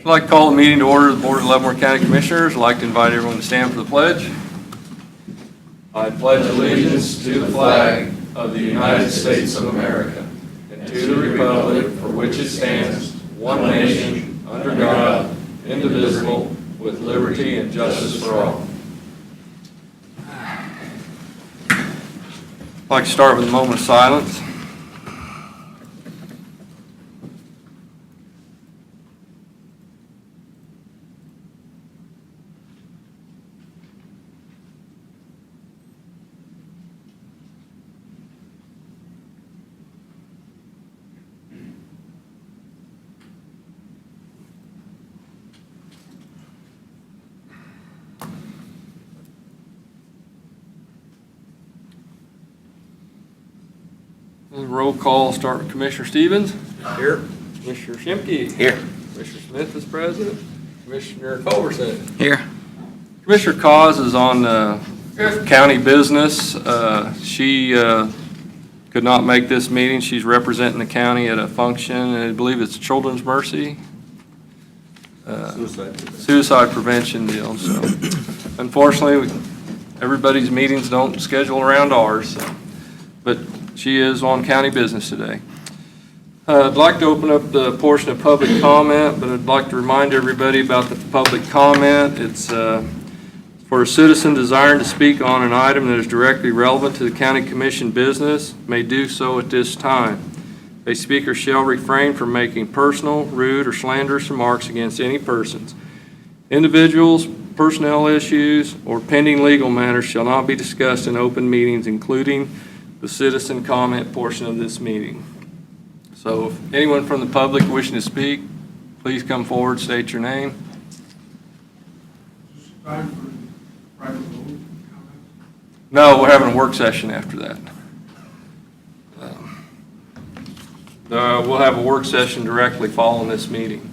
I'd like to call the meeting to order of the Board of Leavenworth County Commissioners. I'd like to invite everyone to stand for the pledge. I pledge allegiance to the flag of the United States of America and to the republic for which it stands, one nation, under God, indivisible, with liberty and justice for all. I'd like to start with a moment of silence. Roll call, start with Commissioner Stevens. Here. Commissioner Shimke. Here. Commissioner Smith is present. Commissioner Culberson. Here. Commissioner Cause is on county business. She could not make this meeting. She's representing the county at a function, and I believe it's Children's Mercy. Suicide prevention deal. So unfortunately, everybody's meetings don't schedule around ours. So. But she is on county business today. I'd like to open up the portion of public comment, but I'd like to remind everybody about the public comment. It's for a citizen desiring to speak on an item that is directly relevant to the county commission business may do so at this time. A speaker shall refrain from making personal, rude, or slanderous remarks against any persons. Individuals, personnel issues, or pending legal matters shall not be discussed in open meetings, including the citizen comment portion of this meeting. So if anyone from the public wishing to speak, please come forward, state your name. No, we're having a work session after that. We'll have a work session directly following this meeting.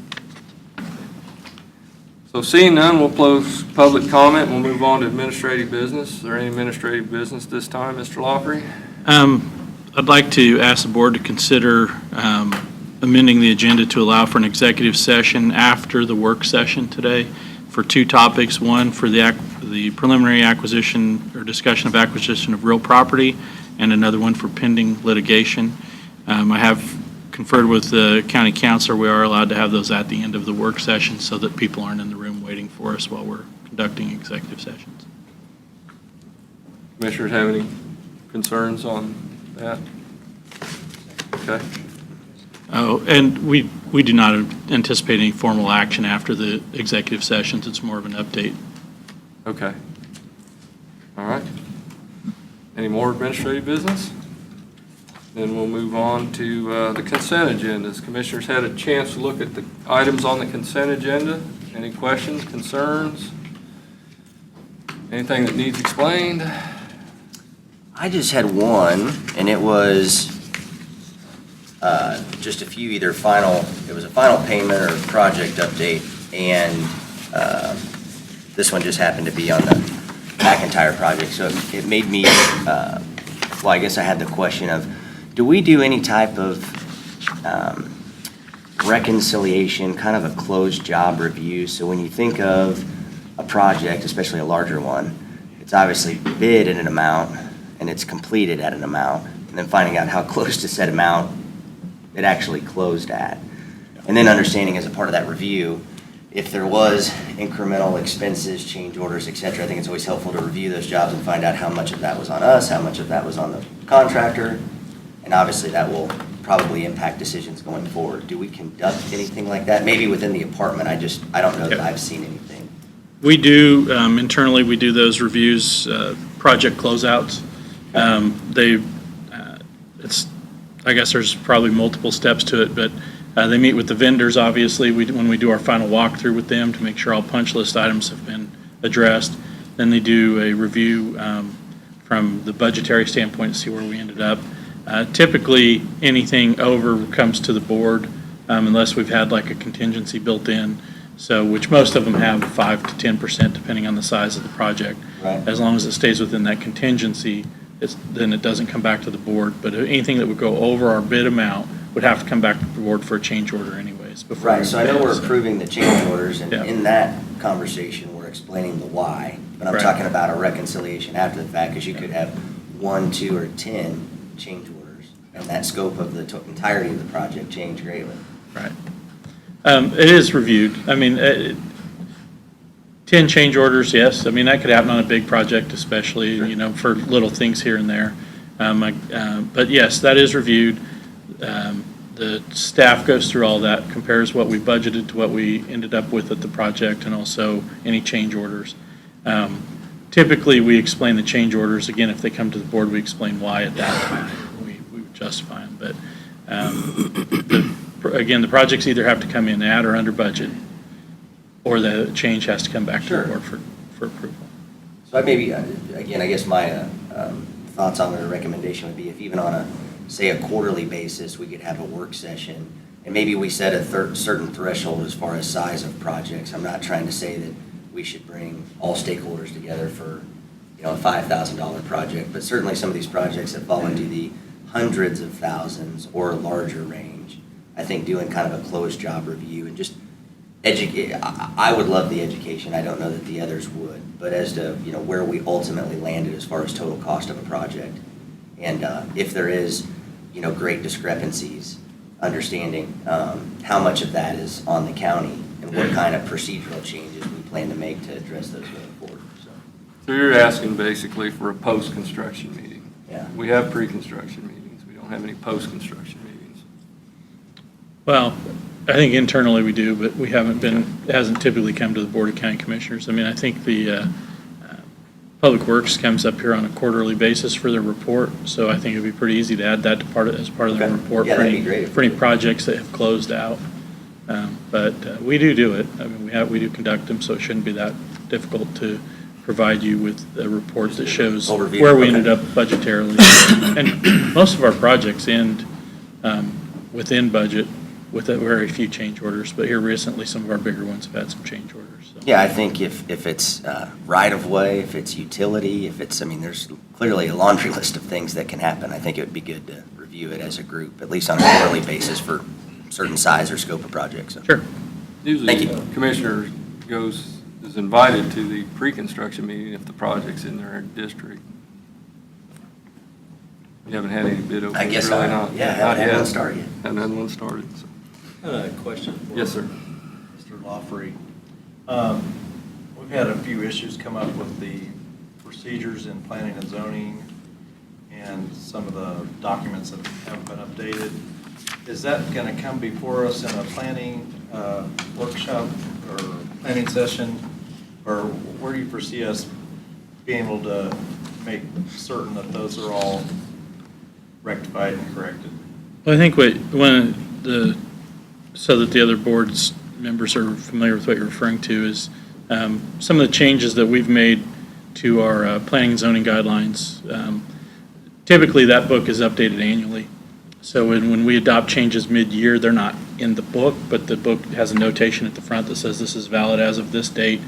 So seeing none, we'll close public comment and we'll move on to administrative business. Is there any administrative business this time, Mr. Lawfrey? I'd like to ask the board to consider amending the agenda to allow for an executive session after the work session today for two topics. One for the preliminary acquisition or discussion of acquisition of real property, and another one for pending litigation. I have conferred with the county councilor. We are allowed to have those at the end of the work session so that people aren't in the room waiting for us while we're conducting executive sessions. Commissioners have any concerns on that? Okay. Oh, and we do not anticipate any formal action after the executive sessions. It's more of an update. Okay. All right. Any more administrative business? Then we'll move on to the consent agendas. Commissioners had a chance to look at the items on the consent agenda. Any questions, concerns? Anything that needs explained? I just had one, and it was just a few it was a final payment or project update, and this one just happened to be on the McIntyre project, so it made me, well, I guess I had the question of, do we do any type of reconciliation, kind of a closed job review? So when you think of a project, especially a larger one, it's obviously bid at an amount, and it's completed at an amount, and then finding out how close to said amount it actually closed at. And then understanding as a part of that review, if there was incremental expenses, change orders, et cetera, I think it's always helpful to review those jobs and find out how much of that was on us, how much of that was on the contractor, and obviously that will probably impact decisions going forward. Do we conduct anything like that? Maybe within the department, I don't know that I've seen anything. We do, internally, we do those reviews, project closeouts. I guess there's probably multiple steps to it, but they meet with the vendors, obviously, when we do our final walkthrough with them to make sure all punch list items have been addressed. Then they do a review from the budgetary standpoint to see where we ended up. Typically, anything over comes to the board unless we've had like a contingency built in. So, which most of them have 5 to 10% depending on the size of the project. Right. As long as it stays within that contingency, then it doesn't come back to the board. But anything that would go over our bid amount would have to come back to the board for a change order anyway. anyways before. Right, so I know we're so- approving the change orders, and Yeah. in that conversation, we're explaining the why. But I'm Right. talking about a reconciliation after the fact, because you could have 1, 2, or 10 change orders, and that scope of the entirety of the project change greatly. Right. It is reviewed. I mean, 10 change orders, yes. I mean, that could happen on a big project especially, Sure. you know, for little things here and there. But yes, that is reviewed. The staff goes through all that, compares what we budgeted to what we ended up with at the project, and also any change orders. Typically, we explain the change orders. Again, if they come to the board, we explain why at that time. We would justify them. But again, the projects either have to come in at or under budget, or the change has to come back to the Sure. board for approval. So I maybe, again, I guess my thoughts on the recommendation would be if even on a, say, a quarterly basis, we could have a work session, and maybe we set a certain threshold as far as size of projects. I'm not trying to say that we should bring all stakeholders together for, you know, a $5,000 project, but certainly some of these projects that fall into the hundreds of thousands or larger range, I think doing kind of a closed job review and just educate. I would love the education. I don't know that the others would, but as to, you know, where we ultimately landed as far as total cost of a project, and if there is, you know, great discrepancies, understanding how much of that is on the county and what kind of procedural changes we plan to make to address those going forward. So you're asking basically for a post-construction meeting? Yeah. We have pre-construction meetings. We don't have any post-construction meetings. Well, I think internally we do, but we haven't been, it hasn't typically come to the Board of County Commissioners. I mean, I think the Public Works comes up here on a quarterly basis for their report, so I think it'd be pretty easy to add that to as part of their Okay. report Yeah, for that'd any, be great. for any projects that have closed out. But we do it. I mean, we do conduct them, so it shouldn't be that difficult to provide you with a report that shows Overview, where we okay. ended up budgetarily. And most of our projects end within budget with a very few change orders, but here recently, some of our bigger ones have had some change orders. So. Yeah, I think if it's right-of-way, if it's utility, if it's, I mean, there's clearly a laundry list of things that can happen. I think it would be good to review it as a group, at least on a quarterly basis for certain size or scope of projects. So. Sure. Usually, Thank you. the commissioner is invited to the pre-construction meeting if the project's in their district. You haven't had any bid openings? I guess really not. Yeah, Not haven't had yet. one start yet. Haven't had one started, so. I have a question for Yes, sir. Mr. Lawfrey. We've had a few issues come up with the procedures in planning and zoning and some of the documents that haven't been updated. Is that going to come before us in a planning workshop or planning session? Or where do you foresee us being able to make certain that those are all rectified and corrected? Well, I think so that the other board's members are familiar with what you're referring to is some of the changes that we've made to our planning and zoning guidelines. Typically, that book is updated annually. So when we adopt changes mid-year, they're not in the book, but the book has a notation at the front that says this is valid as of this date.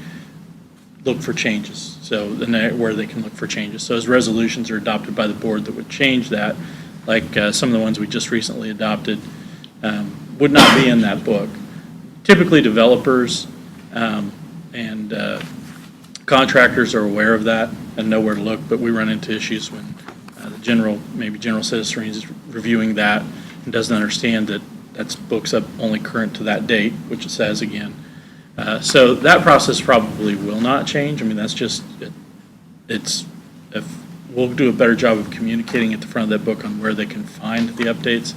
Look for changes. So then where they can look for changes. So as resolutions are adopted by the board that would change that, like some of the ones we just recently adopted, would not be in that book. Typically, developers and contractors are aware of that and know where to look, but we run into issues when the general citizenry is reviewing that and doesn't understand that that's books up only current to that date, which it says again. So that process probably will not change. I mean, that's just, we'll do a better job of communicating at the front of that book on where they can find the updates.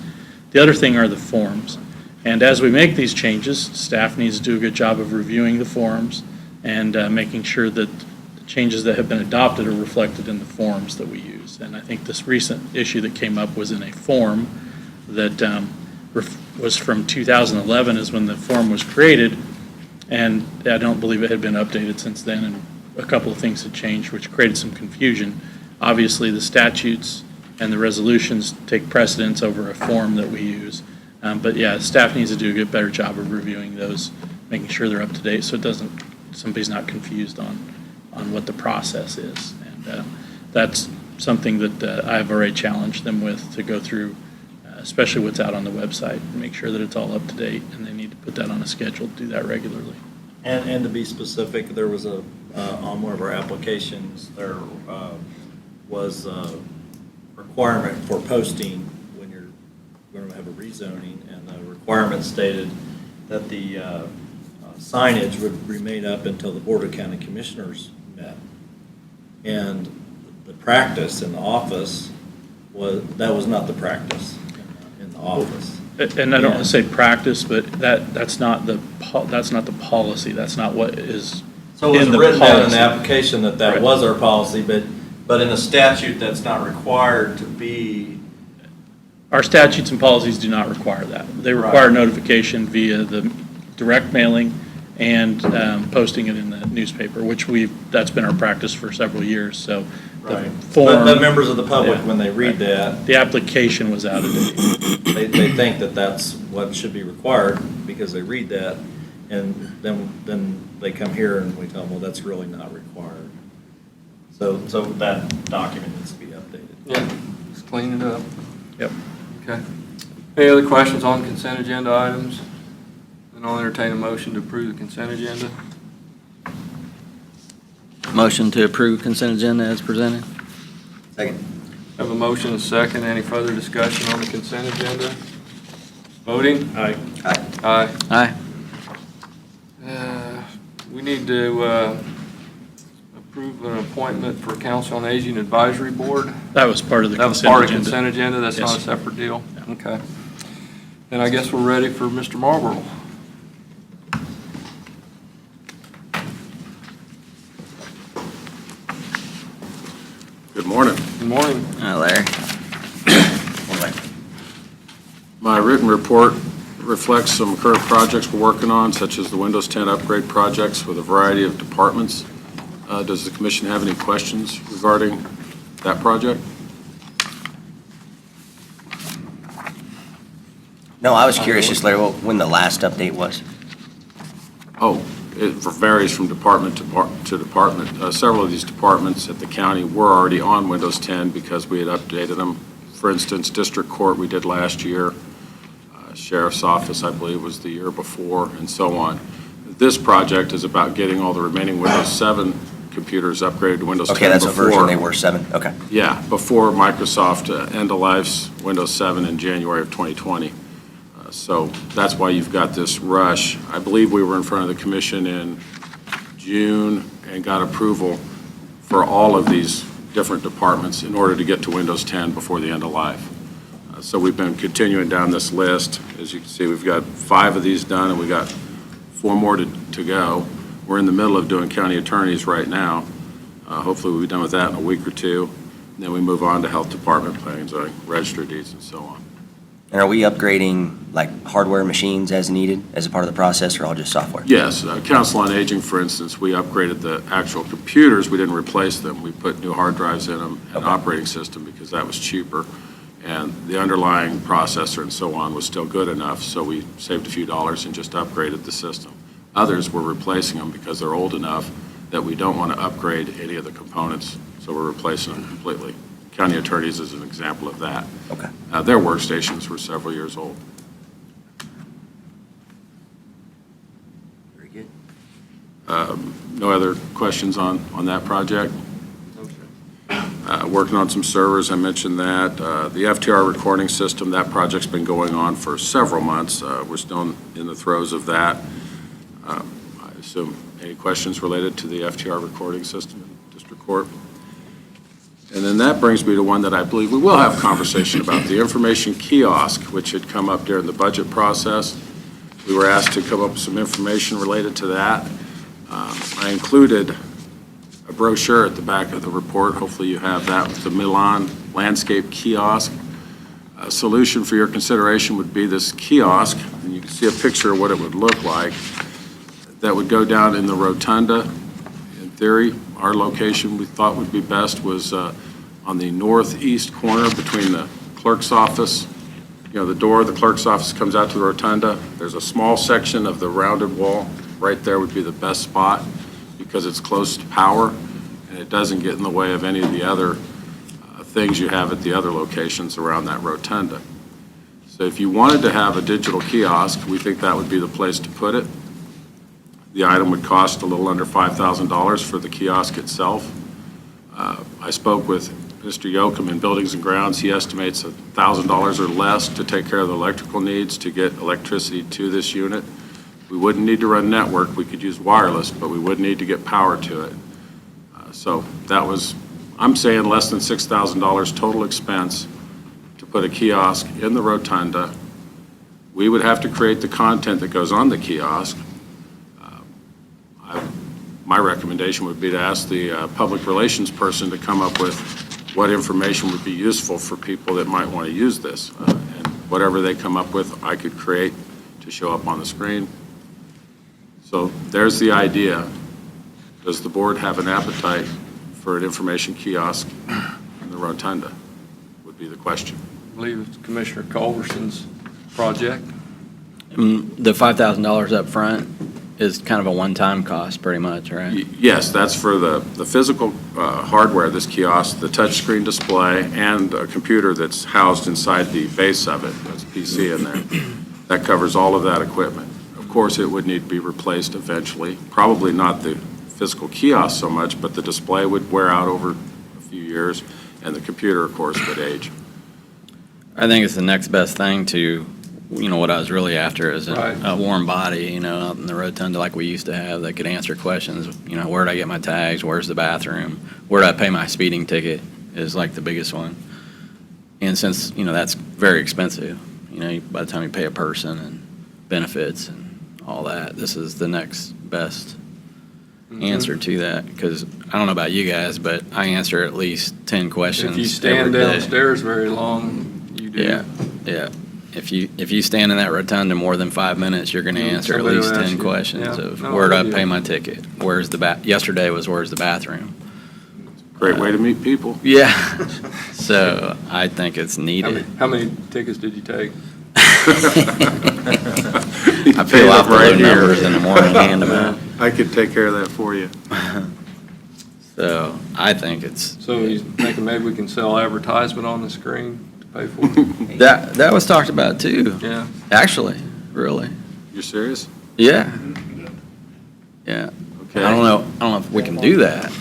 The other thing are the forms. And as we make these changes, staff needs to do a good job of reviewing the forms and making sure that the changes that have been adopted are reflected in the forms that we use. And I think this recent issue that came up was in a form that was from 2011 is when the form was created. And I don't believe it had been updated since then, and a couple of things had changed, which created some confusion. Obviously, the statutes and the resolutions take precedence over a form that we use. But yeah, staff needs to do a better job of reviewing those, making sure they're up to date, so somebody's not confused on what the process is. And that's something that I've already challenged them with, to go through especially what's out on the website, and make sure that it's all up to date, and they need to put that on a schedule to do that regularly. And to be specific, there was on one of our applications, there was a requirement for posting when you're going to have a rezoning, and the requirement stated that the signage would remain up until the Board of County Commissioners met. And the practice in the office that was not the practice in the office. And I don't want to say practice, but that's not the policy. That's not what is So it was in the written down in policy. the application that Right. was our policy, but in a statute, that's not required to be. Our statutes and policies do not require that. They require Right. notification via the direct mailing and posting it in the newspaper, which that's been our practice for several years, so. The But form, the members of the public, Yeah. when they read that, the application was out of date. they think that that's what should be required because they read that, and then they come here and we tell them, well, that's really not required. So that document needs to be updated. Yeah, just clean it up. Yep. Okay. Any other questions on consent agenda items? Then I'll entertain a motion to approve the consent agenda. Motion to approve consent agenda as presented. Second. Have a motion and a second. Any further discussion on the consent agenda? Voting? Aye. Aye. Aye. Aye. We need to approve an appointment for Council on Aging Advisory Board. That was part of the That was consent part of agenda. consent agenda, that's not a Yes. separate deal? Okay. Then I guess we're ready for Mr. Marlboro. Good morning. Good morning. Hi, Larry. My written report reflects some current projects we're working on, such as the Windows 10 upgrade projects with a variety of departments. Does the commission have any questions regarding that project? No, I was curious, just Larry, when the last update was. Oh, it varies from department to department. Several of these departments at the county were already on Windows 10 because we had updated them. For instance, District Court we did last year. Sheriff's Office, I believe, was the year before, and so on. This project is about getting all the remaining Windows 7 computers upgraded to Windows 10 Okay, that's a version they before. were, 7, okay. Yeah, before Microsoft end-of-life's Windows 7 in January of 2020. So that's why you've got this rush. I believe we were in front of the commission in June and got approval for all of these different departments in order to get to Windows 10 before the end of life. So we've been continuing down this list. As you can see, we've got 5 of these done, and we got 4 more to go. We're in the middle of doing county attorneys right now. Hopefully we'll be done with that in a week or two. And then we move on to health department plans, register deeds, and so on. And are we upgrading like hardware machines as needed as a part of the process, or all just software? Yes, Council on Aging, for instance, we upgraded the actual computers. We didn't replace them. We put new hard drives in them and Okay. operating system because that was cheaper. And the underlying processor and so on was still good enough, so we saved a few dollars and just upgraded the system. Others, we're replacing them because they're old enough that we don't want to upgrade any of the components, so we're replacing them completely. County attorneys is an example of that. Okay. Their workstations were several years old. Very good. No other questions on that project? Working on some servers, I mentioned that. The FTR recording system, that project's been going on for several months. We're still in the throes of that. I assume any questions related to the FTR recording system in District Court? And then that brings me to one that I believe we will have a conversation about, the information kiosk, which had come up during the budget process. We were asked to come up with some information related to that. I included a brochure at the back of the report. Hopefully you have that with the Milan landscape kiosk. A solution for your consideration would be this kiosk, and you can see a picture of what it would look like. That would go down in the rotunda. In theory, our location we thought would be best was on the northeast corner between the clerk's office. You know, the door of the clerk's office comes out to the rotunda. There's a small section of the rounded wall. Right there would be the best spot because it's close to power and it doesn't get in the way of any of the other things you have at the other locations around that rotunda. So if you wanted to have a digital kiosk, we think that would be the place to put it. The item would cost a little under $5,000 for the kiosk itself. I spoke with Mr. Yoakum in Buildings and Grounds. He estimates $1,000 or less to take care of the electrical needs to get electricity to this unit. We wouldn't need to run network. We could use wireless, but we would need to get power to it. So that was, I'm saying less than $6,000 total expense to put a kiosk in the rotunda. We would have to create the content that goes on the kiosk. My recommendation would be to ask the public relations person to come up with what information would be useful for people that might want to use this. And whatever they come up with, I could create to show up on the screen. So there's the idea. Does the board have an appetite for an information kiosk in the rotunda, would be the question. I believe it's Commissioner Culverson's project. The $5,000 up front is kind of a one-time cost, pretty much, right? Yes, that's for the physical hardware, this kiosk, the touchscreen display, and a computer that's housed inside the base of it. That's a PC in there. That covers all of that equipment. Of course, it would need to be replaced eventually. Probably not the physical kiosk so much, but the display would wear out over a few years, and the computer, of course, would age. I think it's the next best thing to, what I was really after is Right. a warm body, out in the rotunda like we used to have that could answer questions. Where'd I get my tags? Where's the bathroom? Where'd I pay my speeding ticket is like the biggest one. And since, that's very expensive, by the time you pay a person and benefits and all that, this is the next best answer to that. Because I don't know about you guys, but I answer at least 10 questions If you stand every day. downstairs very long, you do. Yeah. If you stand in that rotunda more than 5 minutes, you're going to answer at Somebody will least ask 10 you. questions Yeah. of No, where do I yeah. pay my ticket? Where's the yesterday was where's the bathroom? Great way to meet people. Yeah. So I think it's needed. How many tickets did you take? I fill out the load numbers in the morning and hand them out. I could take care of that for you. So I think it's, So you thinking maybe we can sell advertisement on the screen to pay for it? that was talked about too, Yeah. actually, really. You're serious? Yeah. Yeah. Okay. I don't know if we can do that,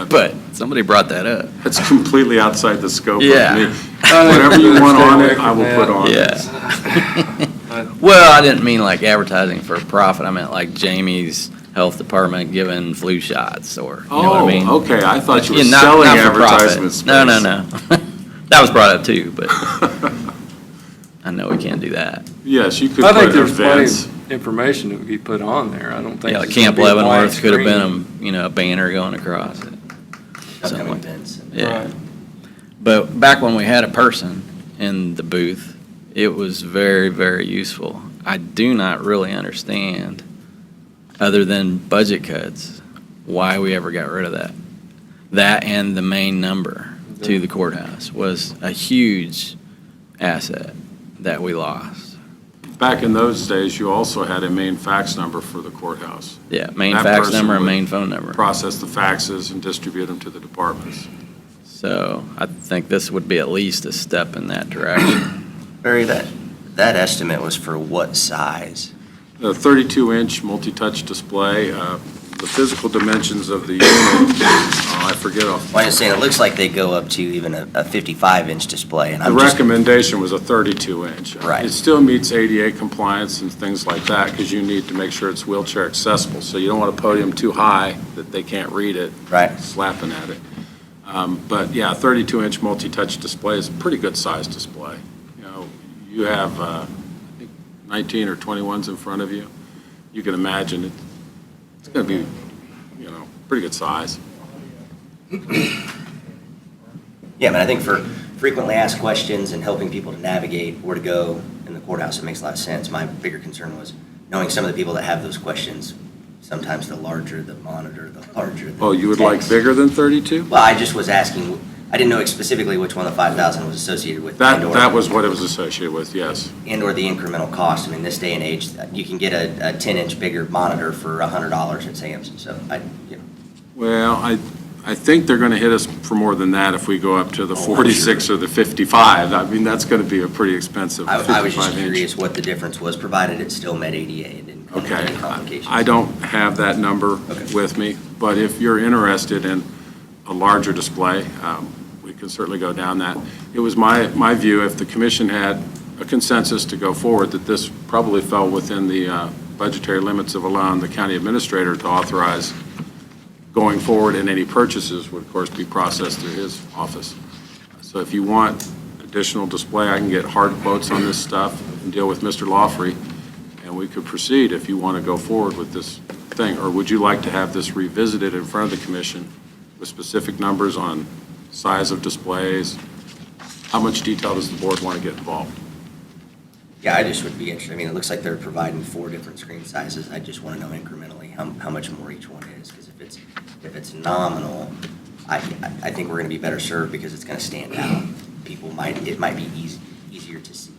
but somebody brought that up. It's completely outside the scope of Yeah. me. Whatever you want on it, I will put on it. Yeah. Well, I didn't mean like advertising for profit. I meant like Jamie's health department giving flu shots or, you know what I mean? Oh, okay, I thought you were Yeah, selling not for profit. advertisement space. No. That was brought up too, but I know we can't do that. Yes, you could I think put there's plenty events. of information that would be put on there. I don't think. Yeah, like it's gonna Camp be a blank Leavenworth could have screen. been a banner going across it. Something Upcoming like that. events. Yeah. Right. But back when we had a person in the booth, it was very, very useful. I do not really understand, other than budget cuts, why we ever got rid of that. That and the main number to the courthouse was a huge asset that we lost. Back in those days, you also had a main fax number for the courthouse. Yeah, main That fax person number and would main phone number. Process the faxes and distribute them to the departments. So I think this would be at least a step in that direction. Barry, that estimate was for what size? The 32-inch multi-touch display, the physical dimensions of the unit, I forget off. Well, I'm just saying, it looks like they go up to even a 55-inch display, and The I'm just, recommendation was a 32-inch. Right. It still meets ADA compliance and things like that, because you need to make sure it's wheelchair accessible. So you don't want a podium too high that they can't read it. Right. Slapping at it. But yeah, 32-inch multi-touch display is a pretty good size display. You have, I think, 19 or 21s in front of you. You can imagine it's going to be, pretty good size. yeah, but I think for frequently asked questions and helping people to navigate where to go in the courthouse, it makes a lot of sense. My bigger concern was knowing some of the people that have those questions. Sometimes the larger the monitor, the larger the Oh, you would like text. bigger than 32? Well, I just was asking, I didn't know specifically which one of the 5,000 was associated with. That was what it was associated with, yes. And/or the incremental cost. I mean, this day and age, you can get a 10-inch bigger monitor for $100 at Sam's, so Well, I think they're going to hit us for more than that if we go up to the 46 or the 55. I mean, that's going to be a pretty expensive I was just 55-inch. curious what the difference was, provided it still met ADA and didn't come with Okay. any complications. I don't have that number Okay. with me, but if you're interested in a larger display, we can certainly go down that. It was my view, if the commission had a consensus to go forward, that this probably fell within the budgetary limits of allowing the county administrator to authorize going forward, and any purchases would, of course, be processed through his office. So if you want additional display, I can get hard quotes on this stuff and deal with Mr. Lawfrey, and we could proceed if you want to go forward with this thing. Or would you like to have this revisited in front of the commission with specific numbers on size of displays? How much detail does the board want to get involved? Yeah, I just would be interested. I mean, it looks like they're providing 4 different screen sizes. I just want to know incrementally how much more each one is, because if it's nominal, I think we're going to be better served because it's going to stand out. It might be easier to see.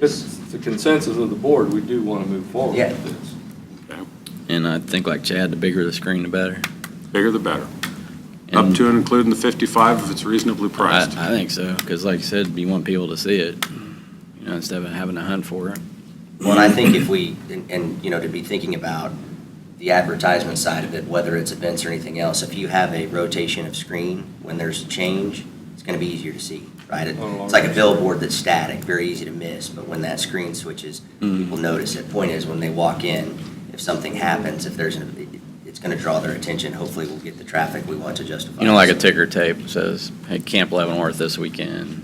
It's the consensus of the board, we do want to move forward Yeah. with this. Okay. And I think like Chad, the bigger the screen, the better. Bigger the better. Up And to and including the 55 if it's reasonably priced. I think so, because like I said, you want people to see it, instead of having to hunt for it. Well, and I think if we, and to be thinking about the advertisement side of it, whether it's events or anything else, if you have a rotation of screen, when there's a change, it's going to be easier to see, right? It's like a billboard that's static, very easy to miss, but when that screen switches, people notice it. Point is, when they walk in, if something happens, it's going to draw their attention. Hopefully, we'll get the traffic we want to justify. Like a ticker tape says, hey, Camp Leavenworth this weekend,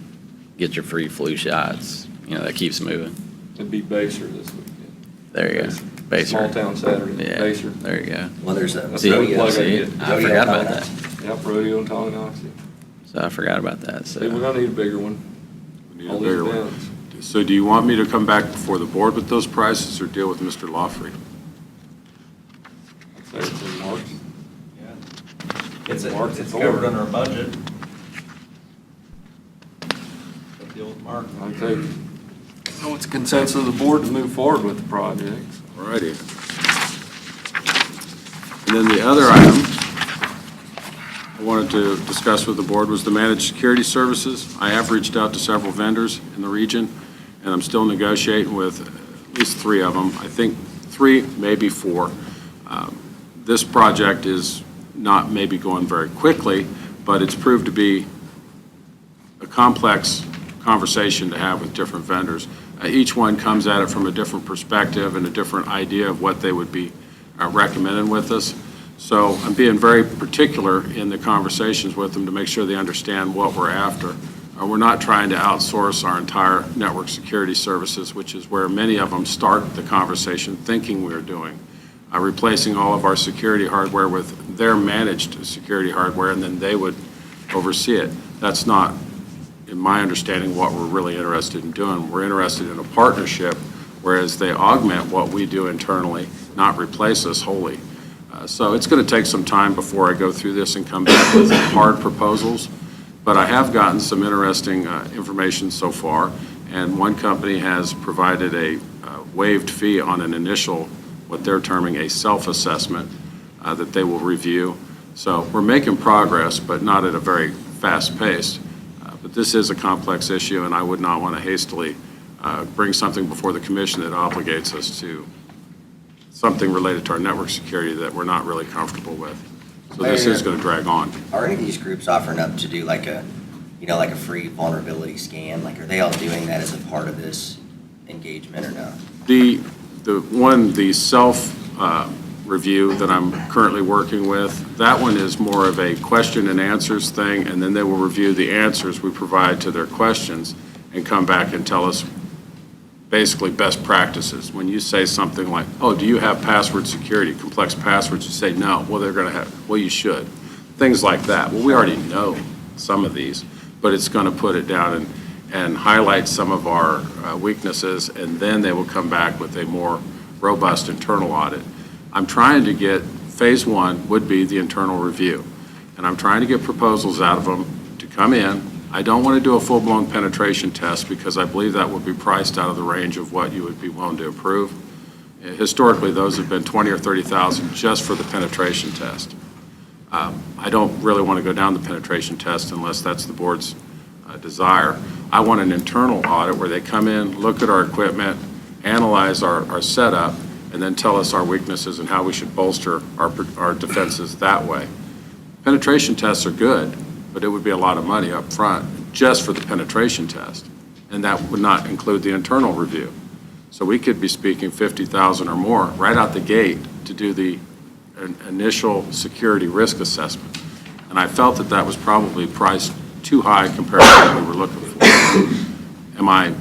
get your free flu shots. That keeps moving. It'd be Baser this weekend. There you go. Baser. Small town Saturday, Yeah, Baser. there you go. Well, there's a That's See, the rodeo. plug I see, get. I Rodeo forgot about coming that. Yep, rodeo in Tonganoxie. So I forgot about that, See, we're so. gonna need a bigger one. We need a All these bigger one. events. So do you want me to come back before the board with those prices or deal with Mr. Lawfrey? I'd say it's in March. Yeah. Mark, It's it's covered over. under our budget. Deal with Mark. I think, it's a consensus of the board to move forward with the project. All righty. And then the other item I wanted to discuss with the board was the managed security services. I have reached out to several vendors in the region, and I'm still negotiating with at least 3 of them. I think 3, maybe 4. This project is not maybe going very quickly, but it's proved to be a complex conversation to have with different vendors. Each one comes at it from a different perspective and a different idea of what they would be recommending with us. So I'm being very particular in the conversations with them to make sure they understand what we're after. We're not trying to outsource our entire network security services, which is where many of them start the conversation thinking we're doing. Replacing all of our security hardware with their managed security hardware, and then they would oversee it. That's not, in my understanding, what we're really interested in doing. We're interested in a partnership, whereas they augment what we do internally, not replace us wholly. So it's going to take some time before I go through this and come back with hard proposals, but I have gotten some interesting information so far, and one company has provided a waived fee on an initial, what they're terming a self-assessment that they will review. So we're making progress, but not at a very fast pace. But this is a complex issue, and I would not want to hastily bring something before the commission that obligates us to something related to our network security that we're not really comfortable with. So this is going to drag on. Are any of these groups offering up to do like a free vulnerability scan? Like, are they all doing that as a part of this engagement or no? The self-review that I'm currently working with, that one is more of a question and answers thing, and then they will review the answers we provide to their questions and come back and tell us basically best practices. When you say something like, oh, do you have password security, complex passwords, you say no. Well, they're going to have, well, you should. Things like that. Well, we already know some of these, but it's going to put it down and highlight some of our weaknesses, and then they will come back with a more robust internal audit. I'm trying to get, phase 1 would be the internal review, and I'm trying to get proposals out of them to come in. I don't want to do a full-blown penetration test because I believe that would be priced out of the range of what you would be willing to approve. Historically, those have been $20,000 or $30,000 just for the penetration test. I don't really want to go down the penetration test unless that's the board's desire. I want an internal audit where they come in, look at our equipment, analyze our setup, and then tell us our weaknesses and how we should bolster our defenses that way. Penetration tests are good, but it would be a lot of money up front just for the penetration test, and that would not include the internal review. So we could be speaking 50,000 or more right out the gate to do the initial security risk assessment. And I felt that that was probably priced too high compared to what we were looking for. Am I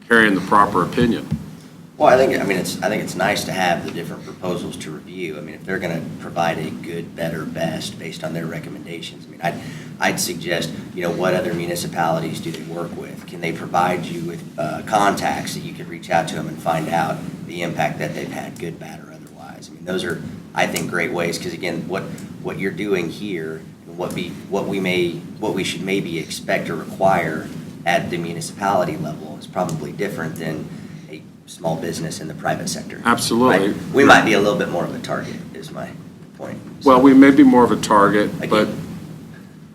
carrying the proper opinion? Well, I think it's nice to have the different proposals to review. I mean, if they're going to provide a good, better, best based on their recommendations, I mean, I'd suggest, what other municipalities do they work with? Can they provide you with contacts that you could reach out to them and find out the impact that they've had, good, bad, or otherwise? I mean, those are, I think, great ways, because again, what you're doing here, and what we should maybe expect or require at the municipality level is probably different than a small business in the private sector. Absolutely. Right? We might be a little bit more of a target, is my point. Well, we may be more of a target, but Again.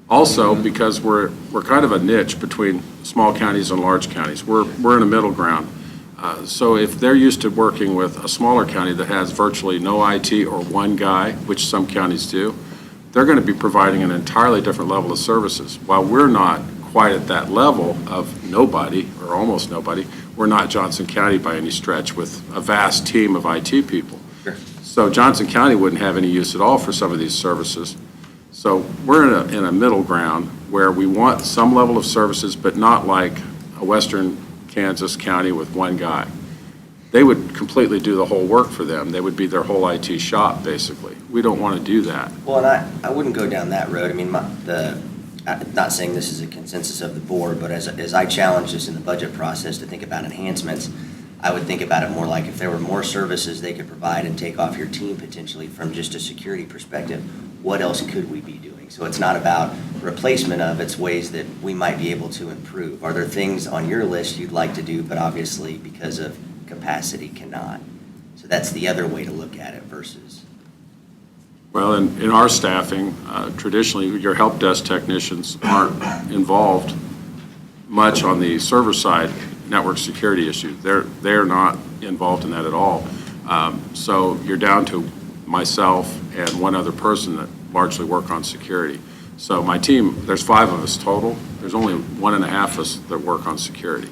also because we're kind of a niche between small counties and large counties. We're in a middle ground. So if they're used to working with a smaller county that has virtually no IT or one guy, which some counties do, they're going to be providing an entirely different level of services. While we're not quite at that level of nobody, or almost nobody, we're not Johnson County by any stretch with a vast team of IT people. Sure. So Johnson County wouldn't have any use at all for some of these services. So we're in a middle ground where we want some level of services, but not like a western Kansas county with one guy. They would completely do the whole work for them. They would be their whole IT shop, basically. We don't want to do that. Well, and I wouldn't go down that road. I mean, I'm not saying this is a consensus of the board, but as I challenge this in the budget process to think about enhancements, I would think about it more like if there were more services they could provide and take off your team potentially from just a security perspective, what else could we be doing? So it's not about replacement of, it's ways that we might be able to improve. Are there things on your list you'd like to do, but obviously because of capacity cannot? So that's the other way to look at it versus. Well, in our staffing, traditionally, your help desk technicians aren't involved much on the server side network security issue. They're not involved in that at all. So you're down to myself and one other person that largely work on security. So my team, there's 5 of us total. There's only 1.5 of us that work on security.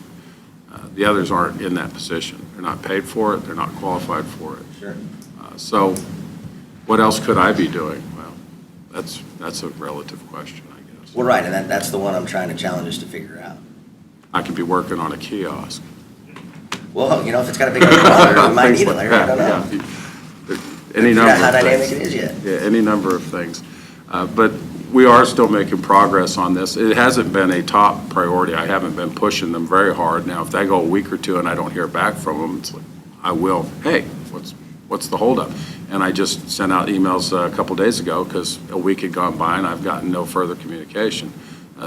The others aren't in that position. They're not paid for it. They're not qualified for it. Sure. So what else could I be doing? Well, that's a relative question, I guess. Well, right, and that's the one I'm trying to challenge us to figure out. I could be working on a kiosk. Well, if it's got a big monitor, we might need it later, I don't know. Yeah. Any Figure number out how of dynamic things. it is yet. Yeah, any number of things. But we are still making progress on this. It hasn't been a top priority. I haven't been pushing them very hard. Now, if they go a week or two and I don't hear back from them, it's like, I will, hey, what's the holdup? And I just sent out emails a couple days ago because a week had gone by and I've gotten no further communication.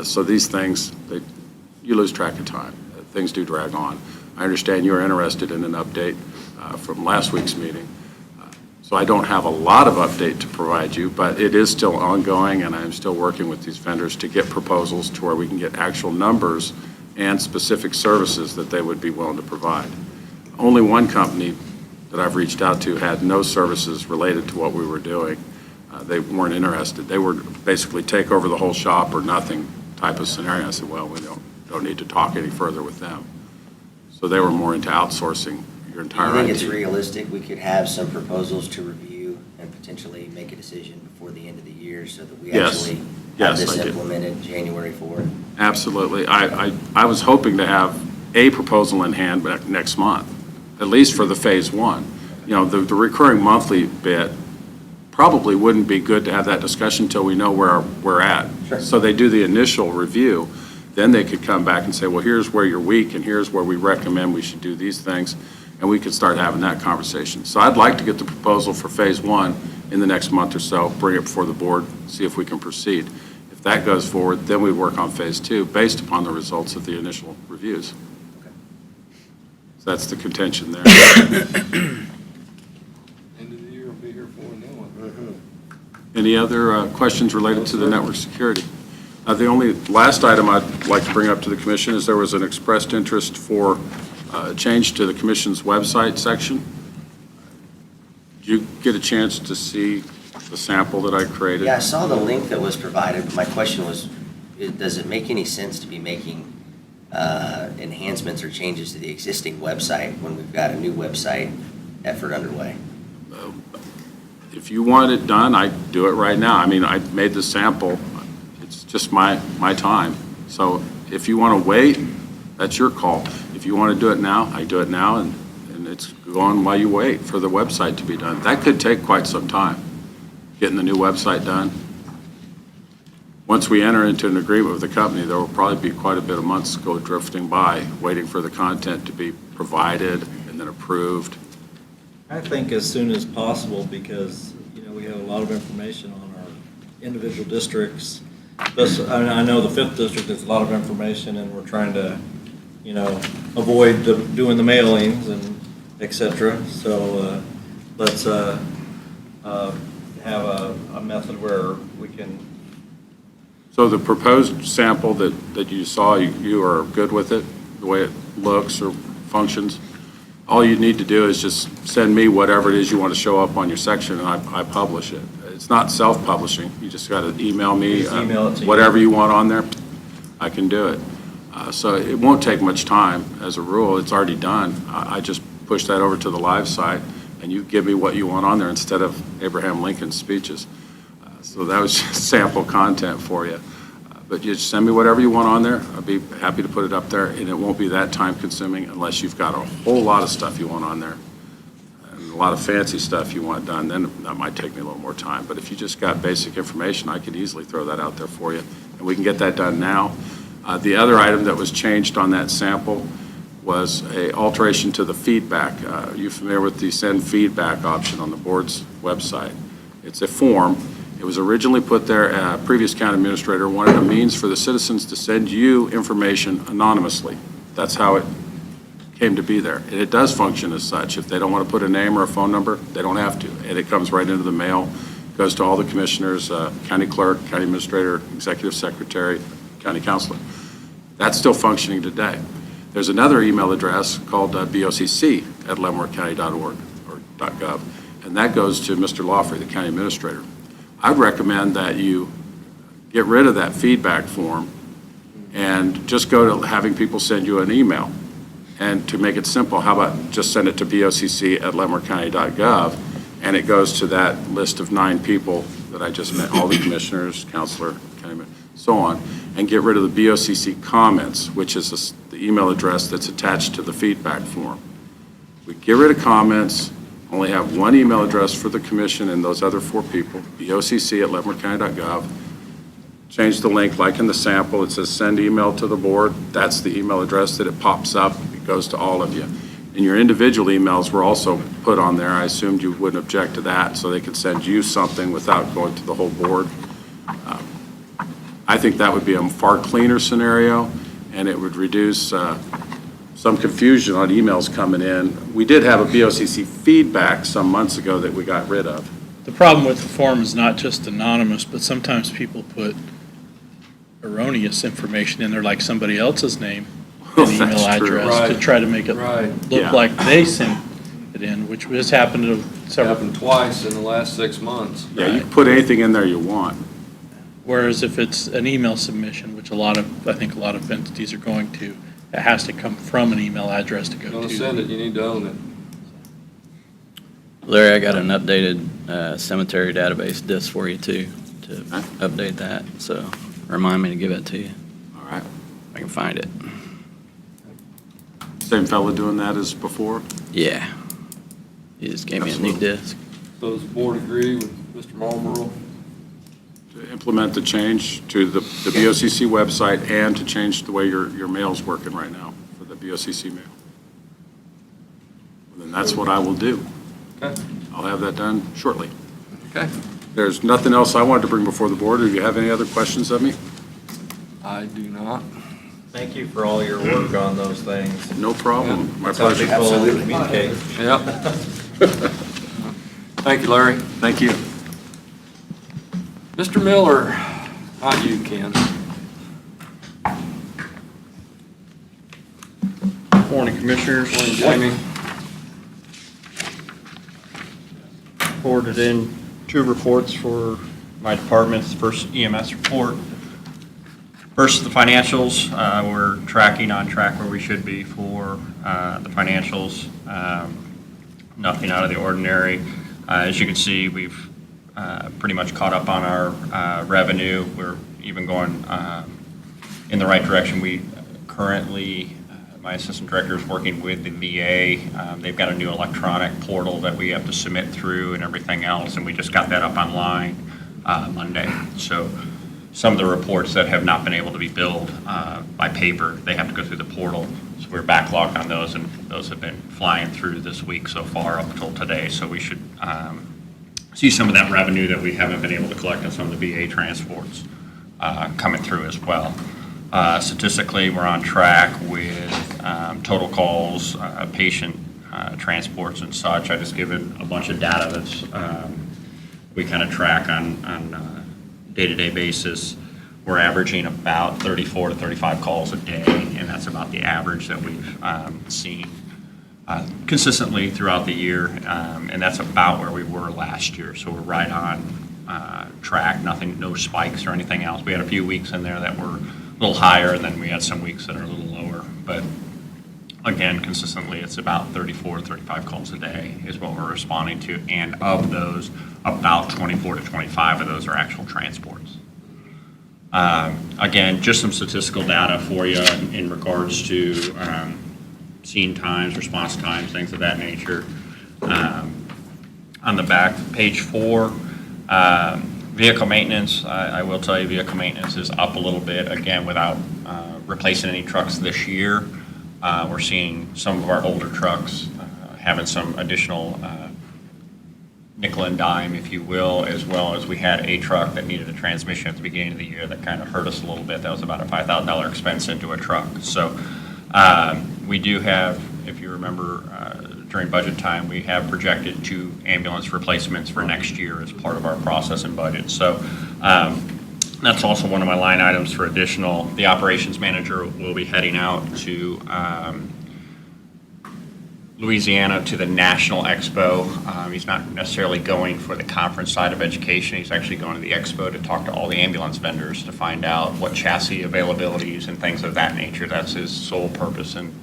So these things, you lose track of time. Things do drag on. I understand you're interested in an update from last week's meeting. So I don't have a lot of update to provide you, but it is still ongoing, and I'm still working with these vendors to get proposals to where we can get actual numbers and specific services that they would be willing to provide. Only one company that I've reached out to had no services related to what we were doing. They weren't interested. They were basically take over the whole shop or nothing type of scenario. I said, well, we don't need to talk any further with them. So they were more into outsourcing your entire Do you think IT. it's realistic we could have some proposals to review and potentially make a decision before the end of the year so that we Yes. actually have Yes, this I do. implemented January 4th? Absolutely. I was hoping to have a proposal in hand next month, at least for the phase 1. The recurring monthly bit probably wouldn't be good to have that discussion until we know where we're at. Sure. So they do the initial review, then they could come back and say, well, here's where you're weak and here's where we recommend we should do these things, and we could start having that conversation. So I'd like to get the proposal for phase 1 in the next month or so, bring it before the board, see if we can proceed. If that goes forward, then we work on phase 2 based upon the results of the initial reviews. Okay. So that's the contention there. End of the year will be here before we know it. Any other questions related to the network security? The only last item I'd like to bring up to the commission is there was an expressed interest for change to the commission's website section. Did you get a chance to see the sample that I created? Yeah, I saw the link that was provided. My question was, does it make any sense to be making enhancements or changes to the existing website when we've got a new website effort underway? If you want it done, I'd do it right now. I mean, I made the sample. It's just my time. So if you want to wait, that's your call. If you want to do it now, I do it now, and it's going while you wait for the website to be done. That could take quite some time, getting the new website done. Once we enter into an agreement with the company, there will probably be quite a bit of months go drifting by, waiting for the content to be provided and then approved. I think as soon as possible, because, we have a lot of information on our individual districts. I know the 5th district has a lot of information, and we're trying to, avoid doing the mailings and et cetera. So let's have a method where we can. So the proposed sample that you saw, you are good with it, the way it looks or functions? All you need to do is just send me whatever it is you want to show up on your section, and I publish it. It's not self-publishing. You just got to email me Just email it to you. whatever you want on there. I can do it. So it won't take much time as a rule. It's already done. I just push that over to the live site, and you give me what you want on there instead of Abraham Lincoln's speeches. So that was just sample content for you. But you just send me whatever you want on there. I'll be happy to put it up there, and it won't be that time consuming unless you've got a whole lot of stuff you want on there and a lot of fancy stuff you want done. Then that might take me a little more time. But if you just got basic information, I could easily throw that out there for you, and we can get that done now. The other item that was changed on that sample was a alteration to the feedback. Are you familiar with the send feedback option on the board's website? It's a form. It was originally put there, previous county administrator wanted a means for the citizens to send you information anonymously. That's how it came to be there. And it does function as such. If they don't want to put a name or a phone number, they don't have to. And it comes right into the mail, goes to all the commissioners, county clerk, county administrator, executive secretary, county counselor. That's still functioning today. There's another email address called BOCC@leavenworthcounty.org or .gov, and that goes to Mr. Lawfrey, the county administrator. I'd recommend that you get rid of that feedback form and just go to having people send you an email. And to make it simple, how about just send it to BOCC@leavenworthcounty.gov, and it goes to that list of 9 people that I just met, all the commissioners, counselor, county, so on, and get rid of the BOCC comments, which is the email address that's attached to the feedback form. We get rid of comments, only have one email address for the commission and those other 4 people, BOCC@leavenworthcounty.gov. Change the link, like in the sample, it says send email to the board. That's the email address that it pops up. It goes to all of you. And your individual emails were also put on there. I assumed you wouldn't object to that, so they could send you something without going to the whole board. I think that would be a far cleaner scenario, and it would reduce some confusion on emails coming in. We did have a BOCC feedback some months ago that we got rid of. The problem with the form is not just anonymous, but sometimes people put erroneous information in there, like somebody else's name and email That's true. address, to Right. try to make it Right. look Yeah. like they sent it in, which has happened to It several. happened twice in the last 6 months. Yeah, you can put anything in there you want. Whereas if it's an email submission, which I think a lot of entities are going to, it has to come from an email address to go Going to. to send it, you need to own it. Larry, I got an updated cemetery database disk for you too, to update that, so remind me to give it to you. All right. If I can find it. Same fella doing that as before? Yeah. He just gave me a new Absolutely. disk. So does the board agree with Mr. Marlboro? To implement the change to the BOCC website and to change the way your mail's working right now for the BOCC mail. And then that's what I will do. Okay. I'll have that done shortly. Okay. There's nothing else I wanted to bring before the board. Do you have any other questions of me? I do not. Thank you for all your work on those things. No problem. My That's how pleasure. people Absolutely. communicate. Yep. Thank you, Larry. Thank you. Mr. Miller, not you, Ken. Morning, Commissioners. Morning, Jamie. Forwarded in 2 reports for my departments. First, EMS report. First, the financials. We're on track where we should be for the financials. Nothing out of the ordinary. As you can see, we've pretty much caught up on our revenue. We're even going in the right direction. We currently, my assistant director is working with the VA. They've got a new electronic portal that we have to submit through and everything else, and we just got that up online Monday. So some of the reports that have not been able to be billed by paper, they have to go through the portal. So we're backlogged on those, and those have been flying through this week so far up until today. So we should see some of that revenue that we haven't been able to collect on some of the VA transports coming through as well. Statistically, we're on track with total calls, patient transports and such. I just given a bunch of data that's we kind of track on day-to-day basis. We're averaging about 34 to 35 calls a day, and that's about the average that we've seen consistently throughout the year, and that's about where we were last year. So we're right on track. No spikes or anything else. We had a few weeks in there that were a little higher, and then we had some weeks that are a little lower. But again, consistently, it's about 34 to 35 calls a day is what we're responding to, and of those, about 24 to 25 of those are actual transports. Again, just some statistical data for you in regards to scene times, response times, things of that nature. On the back, page 4, vehicle maintenance. I will tell you, vehicle maintenance is up a little bit, again, without replacing any trucks this year. We're seeing some of our older trucks having some additional nickel and dime, if you will, as well as we had a truck that needed a transmission at the beginning of the year that kind of hurt us a little bit. That was about a $5,000 expense into a truck. So we do have, if you remember, during budget time, we have projected 2 ambulance replacements for next year as part of our process and budget. So that's also one of my line items for additional. The operations manager will be heading out to Louisiana to the National Expo. He's not necessarily going for the conference side of education. He's actually going to the expo to talk to all the ambulance vendors to find out what chassis availabilities and things of that nature. That's his sole purpose in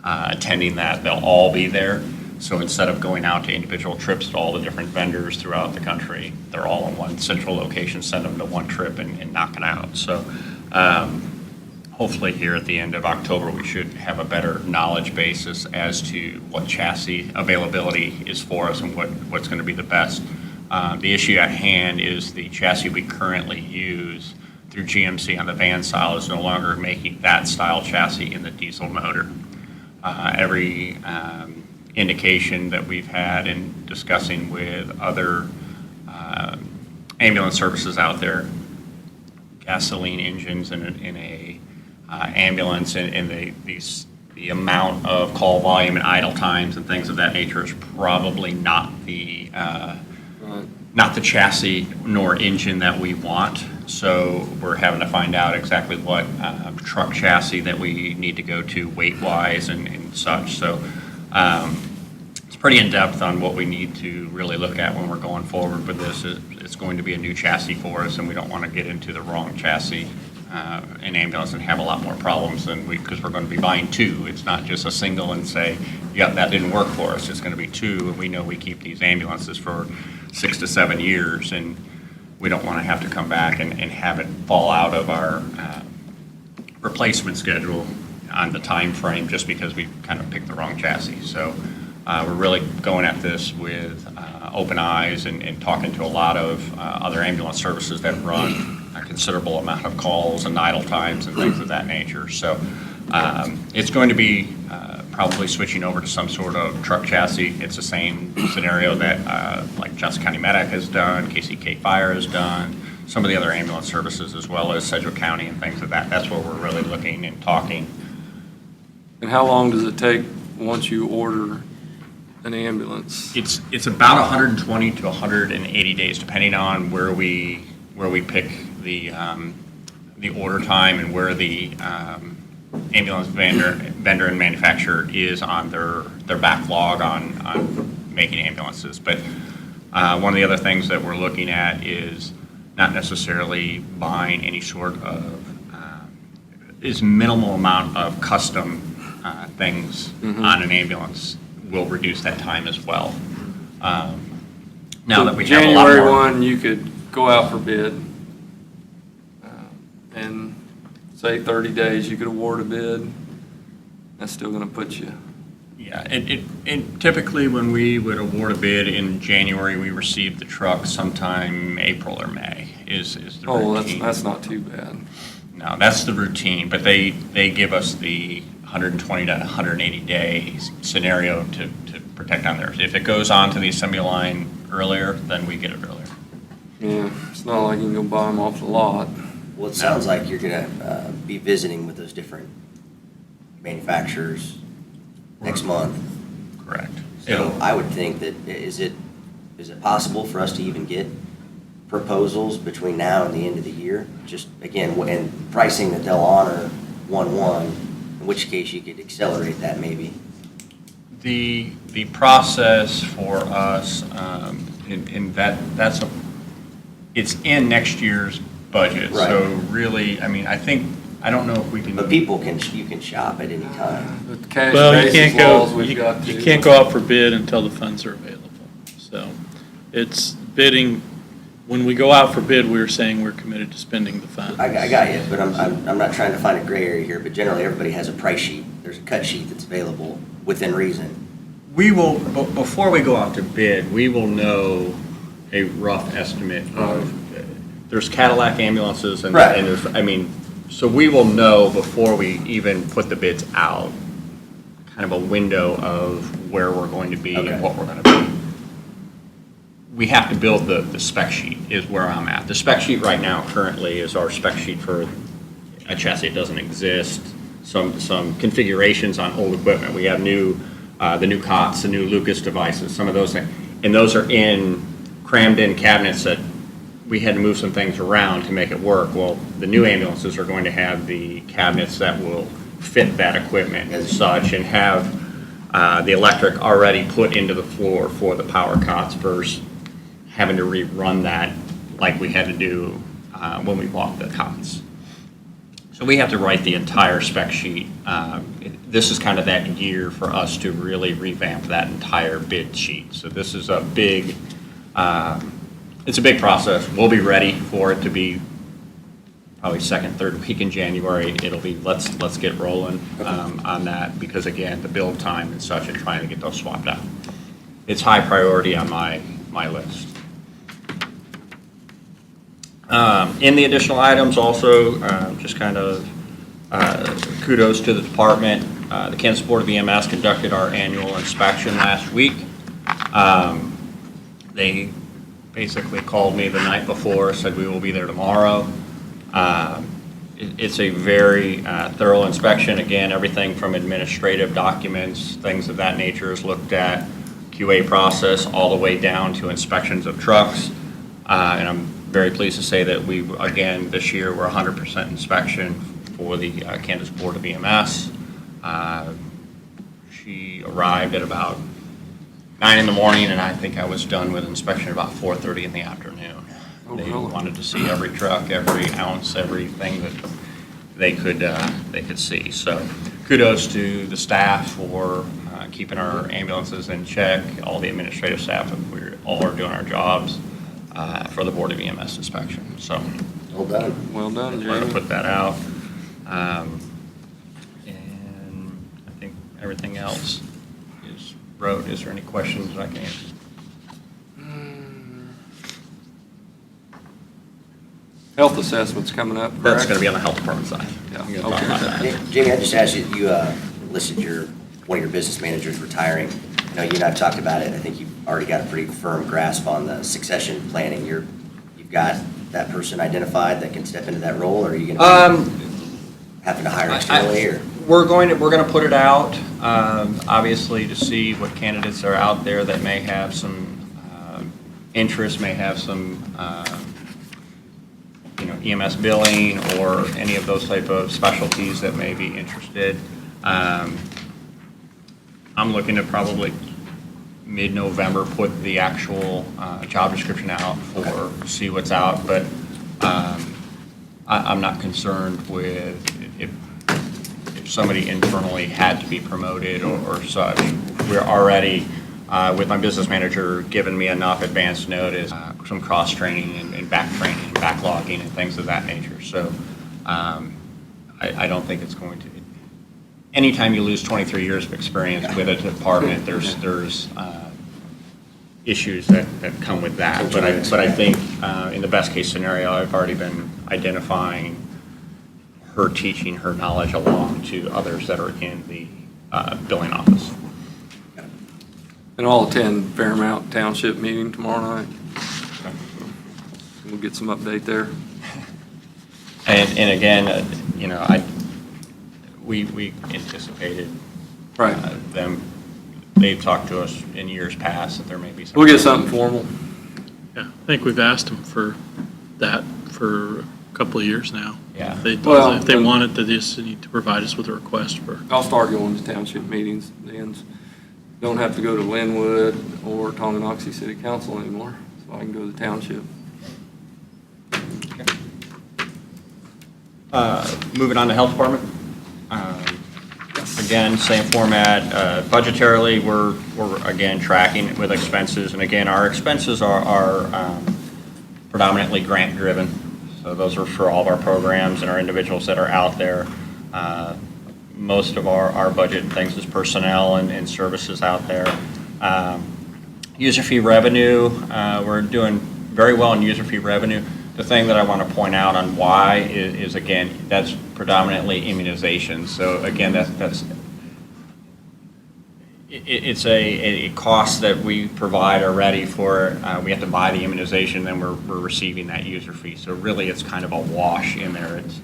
attending that. They'll all be there. So instead of going out to individual trips to all the different vendors throughout the country, they're all in one central location, send them to one trip and knock it out. So hopefully here at the end of October, we should have a better knowledge basis as to what chassis availability is for us and what's going to be the best. The issue at hand is the chassis we currently use through GMC on the van style is no longer making that style chassis in the diesel motor. Every indication that we've had in discussing with other ambulance services out there, gasoline engines in a ambulance and the amount of call volume and idle times and things of that nature is probably not the chassis nor engine that we want. So we're having to find out exactly what truck chassis that we need to go to weight-wise and such. So it's pretty in-depth on what we need to really look at when we're going forward with this. It's going to be a new chassis for us, and we don't want to get into the wrong chassis in ambulance and have a lot more problems because we're going to be buying 2. It's not just a single and say, yep, that didn't work for us. It's going to be 2, and we know we keep these ambulances for 6 to 7 years, and we don't want to have to come back and have it fall out of our replacement schedule on the time frame just because we kind of picked the wrong chassis. So we're really going at this with open eyes and talking to a lot of other ambulance services that run a considerable amount of calls and idle times and things of that nature. So it's going to be probably switching over to some sort of truck chassis. It's the same scenario that like Johnson County Medic has done, KCK Fire has done, some of the other ambulance services as well as Sedgwick County and things of that. That's where we're really looking and talking. And how long does it take once you order an ambulance? It's about 120 to 180 days, depending on where we where we pick the order time and where the ambulance vendor and manufacturer is on their backlog on making ambulances. But one of the other things that we're looking at is not necessarily buying any sort of, is minimal amount of custom things on an ambulance will reduce that time as well. Now that we have a lot January more. 1, you could go out for bid, and say 30 days, you could award a bid. That's still going to put you. Yeah, and typically when we would award a bid in January, we receive the truck sometime April or May is the routine. Oh, that's not too bad. No, that's the routine, but they give us the 120 to 180 days scenario to protect on theirs. If it goes on to the assembly line earlier, then we get it earlier. Yeah, it's not like you can go buy them off the lot. Well, it sounds like you're going to be visiting with those different manufacturers next month. Correct. So I would think that, is it possible for us to even get proposals between now and the end of the year? Just, again, and pricing that they'll honor 1/1, in which case you could accelerate that maybe. The process for us, in that's it's in next year's budget. Right. So really, I mean, I don't know if we can. But you can shop at any time. With the cash Well, you basis can't go, laws we've got you to. can't go out for bid until the funds are available. So it's bidding, when we go out for bid, we're saying we're committed to spending the funds. I got you, but I'm not trying to find a gray area here, but generally everybody has a price sheet. There's a cut sheet that's available within reason. We will, before we go out to bid, we will know a rough estimate of, there's Cadillac ambulances and Right. and there's, I mean, so we will know before we even put the bids out, kind of a window of where we're going to be Okay. and what we're going to be. We have to build the spec sheet is where I'm at. The spec sheet right now currently is our spec sheet for a chassis that doesn't exist, some configurations on old equipment. We have the new COTS, the new Lucas devices, some of those things. And those are crammed in cabinets that we had to move some things around to make it work. Well, the new ambulances are going to have the cabinets that will fit that equipment and such, and have the electric already put into the floor for the power COTS versus having to rerun that like we had to do when we bought the COTS. So we have to write the entire spec sheet. This is kind of that year for us to really revamp that entire bid sheet. So this is a big, it's a big process. We'll be ready for it to be probably second, third week in January. It'll be, let's get rolling on that, because again, the build time and such and trying to get those swapped out. It's high priority on my list. In the additional items also, just kind of kudos to the department. The Kansas Board of EMS conducted our annual inspection last week. They basically called me the night before, said we will be there tomorrow. It's a very thorough inspection. Again, everything from administrative documents, things of that nature is looked at, QA process, all the way down to inspections of trucks. And I'm very pleased to say that we, again, this year, we're 100% inspection for the Kansas Board of EMS. She arrived at about 9 in the morning, and I think I was done with inspection about 4:30 in the afternoon. Oh, They really? wanted to see every truck, every ounce, everything that they could see. So kudos to the staff for keeping our ambulances in check, all the administrative staff, we all are doing our jobs for the Board of EMS inspection. So Well done. Well done, wanted to Jamie. put that out. And I think everything else is wrote. Is there any questions I can answer? Health assessment's coming up, correct? That's going to be on the health department side. Yeah, I'm gonna talk about that. Jamie, I just asked you, you listed one of your business managers retiring. I know you and I have talked about it. I think you've already got a pretty firm grasp on the succession planning. You've got that person identified that can step into that role, or are you going to happen to hire externally, or? We're going to put it out, obviously, to see what candidates are out there that may have some interest, may have some EMS billing or any of those type of specialties that may be interested. I'm looking to probably mid-November put the actual job description out for, see what's out, but I'm not concerned with if somebody internally had to be promoted or such. We're already, with my business manager, giving me enough advance notice, some cross-training and back training and backlogging and things of that nature. So I don't think it's going to, anytime you lose 23 years of experience with a department, there's issues that come with that. But I think in the best case scenario, I've already been identifying her teaching her knowledge along to others that are in the billing office. And I'll attend Fairmount Township meeting tomorrow night. We'll get some update there. And again, we anticipated Right. them. They've talked to us in years past that there may be some. We'll get something formal. Yeah, I think we've asked them for that for a couple of years now. Yeah. If they want it, they just need to provide us with a request for. I'll start going to township meetings, and don't have to go to Linwood or Tonganoxie City Council anymore, so I can go to the township. Moving on to health department. Again, same format. Budgetarily, we're again tracking with expenses, and again, our expenses are predominantly grant driven. So those are for all of our programs and our individuals that are out there. Most of our budget and things is personnel and services out there. User fee revenue, we're doing very well in user fee revenue. The thing that I want to point out on why is again, that's predominantly immunizations. So again, it's a cost that we provide already for, we have to buy the immunization, then we're receiving that user fee. So really, it's kind of a wash in there. It's,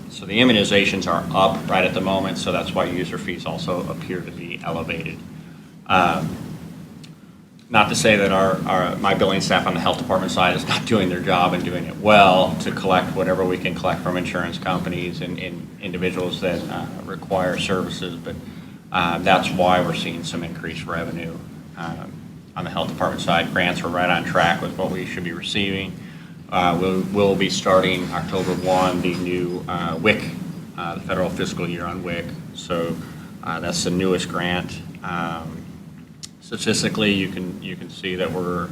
so the immunizations are up right at the moment, so that's why user fees also appear to be elevated. Not to say that my billing staff on the health department side is not doing their job and doing it well to collect whatever we can collect from insurance companies and individuals that require services, but that's why we're seeing some increased revenue on the health department side. Grants are right on track with what we should be receiving. We'll be starting October 1 the new WIC, the federal fiscal year on WIC. So that's the newest grant. Statistically, you can see that we're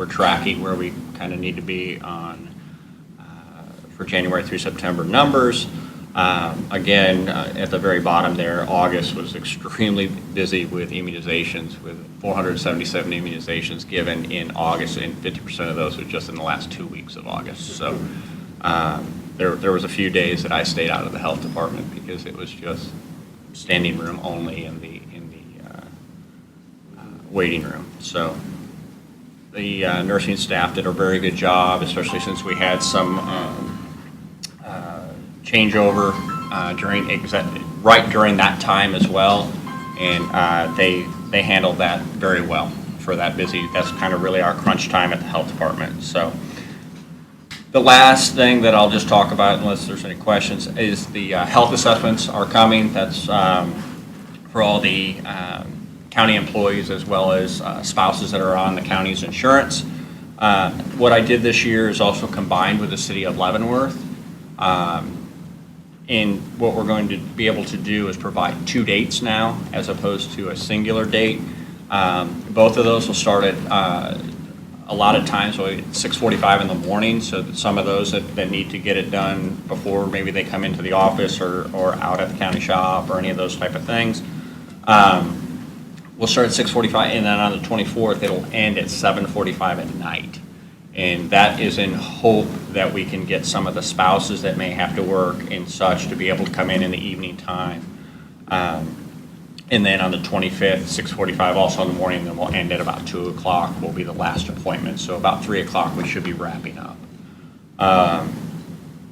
tracking where we kind of need to be on for January through September numbers. Again, at the very bottom there, August was extremely busy with immunizations, with 477 immunizations given in August, and 50% of those were just in the last 2 weeks of August. So there was a few days that I stayed out of the health department because it was just standing room only in the waiting room. So the nursing staff did a very good job, especially since we had some changeover right during that time as well, and they handled that very well for that busy. That's kind of really our crunch time at the health department. So the last thing that I'll just talk about, unless there's any questions, is the health assessments are coming. That's for all the county employees as well as spouses that are on the county's insurance. What I did this year is also combined with the city of Leavenworth. And what we're going to be able to do is provide 2 dates now as opposed to a singular date. Both of those will start at a lot of times, so 6:45 in the morning, so that some of those that need to get it done before maybe they come into the office or out at the county shop or any of those type of things. We'll start at 6:45, and then on the 24th, it'll end at 7:45 at night. And that is in hope that we can get some of the spouses that may have to work and such to be able to come in the evening time. And then on the 25th, 6:45 also in the morning, then we'll end at about 2 o'clock will be the last appointment. So about 3 o'clock, we should be wrapping up.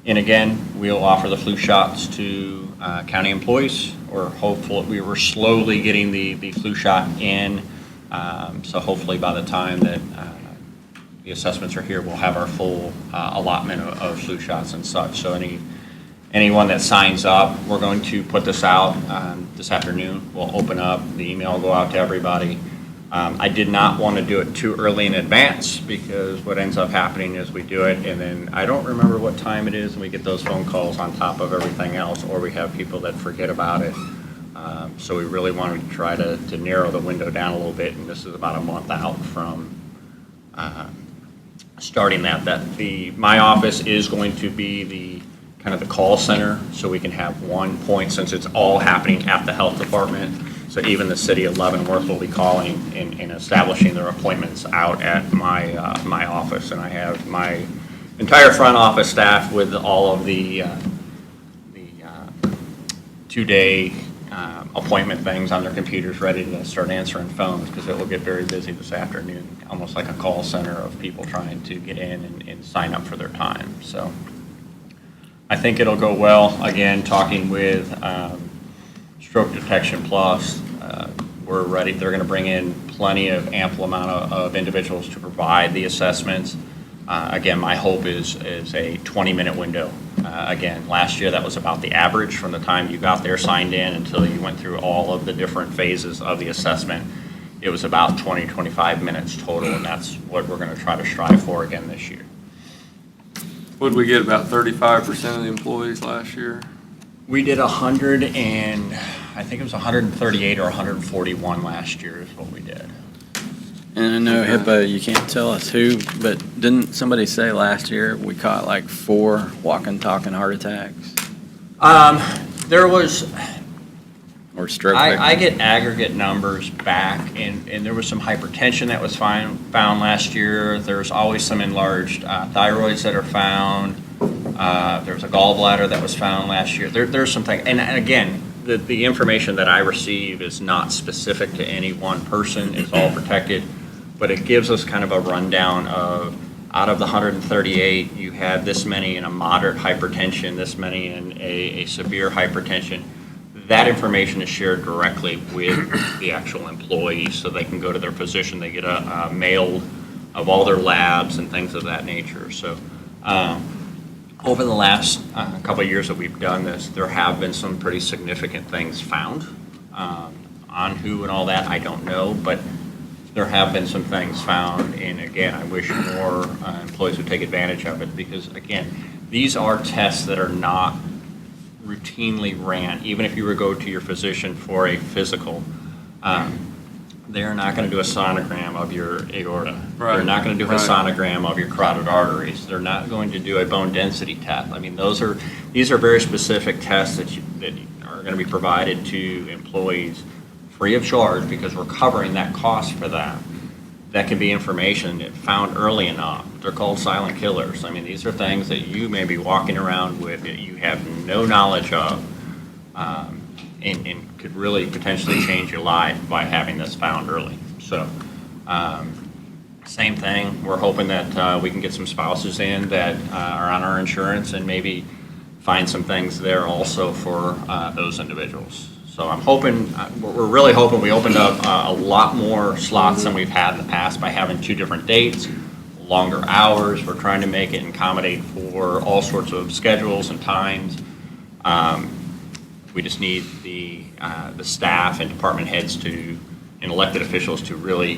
And again, we'll offer the flu shots to county employees. We're hopeful, we were slowly getting the flu shot in. So hopefully by the time that the assessments are here, we'll have our full allotment of flu shots and such. So anyone that signs up, we're going to put this out this afternoon. We'll open up, the email will go out to everybody. I did not want to do it too early in advance, because what ends up happening is we do it and then I don't remember what time it is and we get those phone calls on top of everything else, or we have people that forget about it. So we really wanted to try to narrow the window down a little bit, and this is about a month out from starting that. My office is going to be the kind of the call center, so we can have one point, since it's all happening at the health department. So even the city of Leavenworth will be calling and establishing their appointments out at my office. And I have my entire front office staff with all of the 2-day appointment things on their computers ready to start answering phones, because it will get very busy this afternoon, almost like a call center of people trying to get in and sign up for their time. So I think it'll go well. Again, talking with Stroke Detection Plus, we're ready. They're going to bring in plenty of ample amount of individuals to provide the assessments. Again, my hope is a 20-minute window. Again, last year that was about the average from the time you got there, signed in, until you went through all of the different phases of the assessment. It was about 20, 25 minutes total, and that's what we're going to try to strive for again this year. Would we get about 35% of the employees last year? We did I think it was 138 or 141 last year is what we did. And I know HIPAA, you can't tell us who, but didn't somebody say last year we caught like 4 walking, talking heart attacks? There was, Or stroke I victims? get aggregate numbers back, and there was some hypertension that was found last year. There's always some enlarged thyroids that are found. There's a gallbladder that was found last year. There's some things, and again, the information that I receive is not specific to any one person. It's all protected, but it gives us kind of a rundown of, out of the 138, you had this many in a moderate hypertension, this many in a severe hypertension. That information is shared directly with the actual employees, so they can go to their physician. They get a mail of all their labs and things of that nature. So over the last couple of years that we've done this, there have been some pretty significant things found. On who and all that, I don't know, but there have been some things found. And again, I wish more employees would take advantage of it, because again, these are tests that are not routinely ran. Even if you were to go to your physician for a physical, they're not going to do a sonogram of your aorta. Right. They're not going to do a Right. sonogram of your carotid arteries. They're not going to do a bone density test. I mean, these are very specific tests that are going to be provided to employees free of charge, because we're covering that cost for that. That can be information that found early enough. They're called silent killers. I mean, these are things that you may be walking around with that you have no knowledge of, and could really potentially change your life by having this found early. So, same thing. We're hoping that we can get some spouses in that are on our insurance, and maybe find some things there also for those individuals. So I'm hoping, we're really hoping we opened up a lot more slots than we've had in the past by having 2 different dates, longer hours. We're trying to make it accommodate for all sorts of schedules and times. We just need the staff and department heads and elected officials to really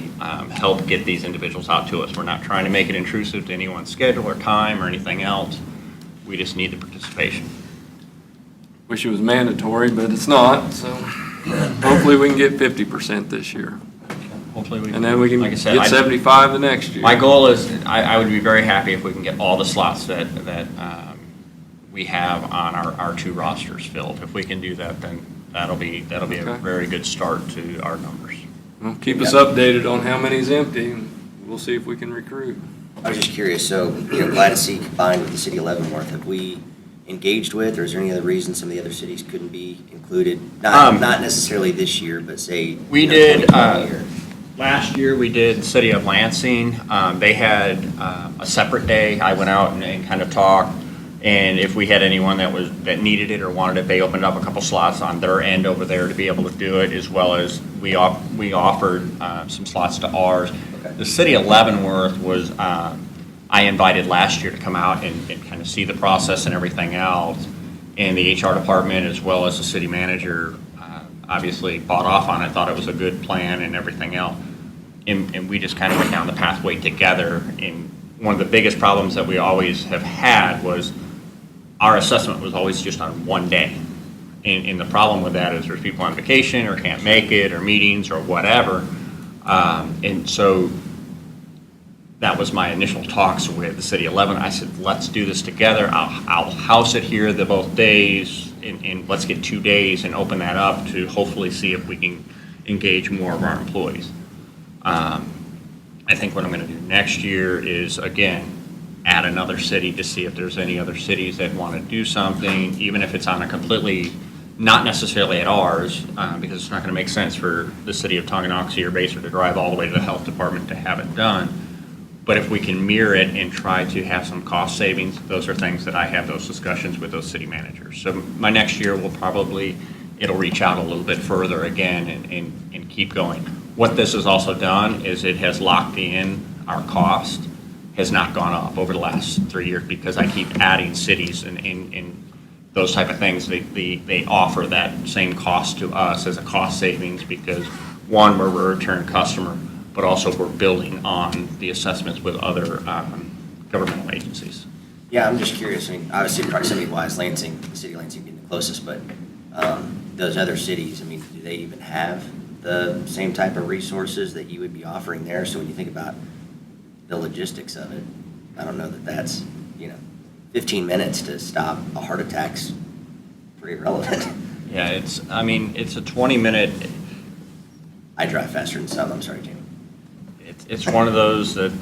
help get these individuals out to us. We're not trying to make it intrusive to anyone's schedule or time or anything else. We just need the participation. Wish it was mandatory, but it's not, so hopefully we can get 50% this year. Hopefully we And then we can like I get said, 75 the next year. my goal is, I would be very happy if we can get all the slots that we have on our 2 rosters filled. If we can do that, then that'll be a Okay. very good start to our numbers. Well, keep us updated on how many's empty, and we'll see if we can recruit. I was just curious, so, glad to see combined with the city of Leavenworth, have we engaged with, or is there any other reason some of the other cities couldn't be included? Not necessarily this year, but say, We did, 2020 or- last year we did City of Lansing. They had a separate day. I went out and kind of talked. And if we had anyone that needed it or wanted it, they opened up a couple slots on their end over there to be able to do it, as well as we offered some slots to ours. Okay. The city of Leavenworth was, I invited last year to come out and kind of see the process and everything else. And the HR department, as well as the city manager, obviously bought off on it, thought it was a good plan and everything else. And we just kind of went down the pathway together. And one of the biggest problems that we always have had was our assessment was always just on one day. And the problem with that is there's people on vacation or can't make it, or meetings or whatever. And so that was my initial talks with the city of Leavenworth. I said, let's do this together. I'll house it here the both days, and let's get 2 days and open that up to hopefully see if we can engage more of our employees. I think what I'm going to do next year is, again, add another city to see if there's any other cities that want to do something, even if it's on a completely, not necessarily at ours, because it's not going to make sense for the city of Tonganoxie or Basehor to drive all the way to the health department to have it done. But if we can mirror it and try to have some cost savings, those are things that I have those discussions with those city managers. So my next year will probably, it'll reach out a little bit further again and keep going. What this has also done is it has locked in our cost, has not gone up over the last 3 years, because I keep adding cities and those type of things. They offer that same cost to us as a cost savings, because one, we're a return customer, but also we're building on the assessments with other governmental agencies. Yeah, I'm just curious. I mean, obviously proximity-wise, Lansing, the city of Lansing being the closest, but those other cities, I mean, do they even have the same type of resources that you would be offering there? So when you think about the logistics of it, I don't know that that's, 15 minutes to stop a heart attack's pretty relevant. Yeah, it's a 20-minute, I drive faster than some. I'm sorry, Jamie. it's one of those that,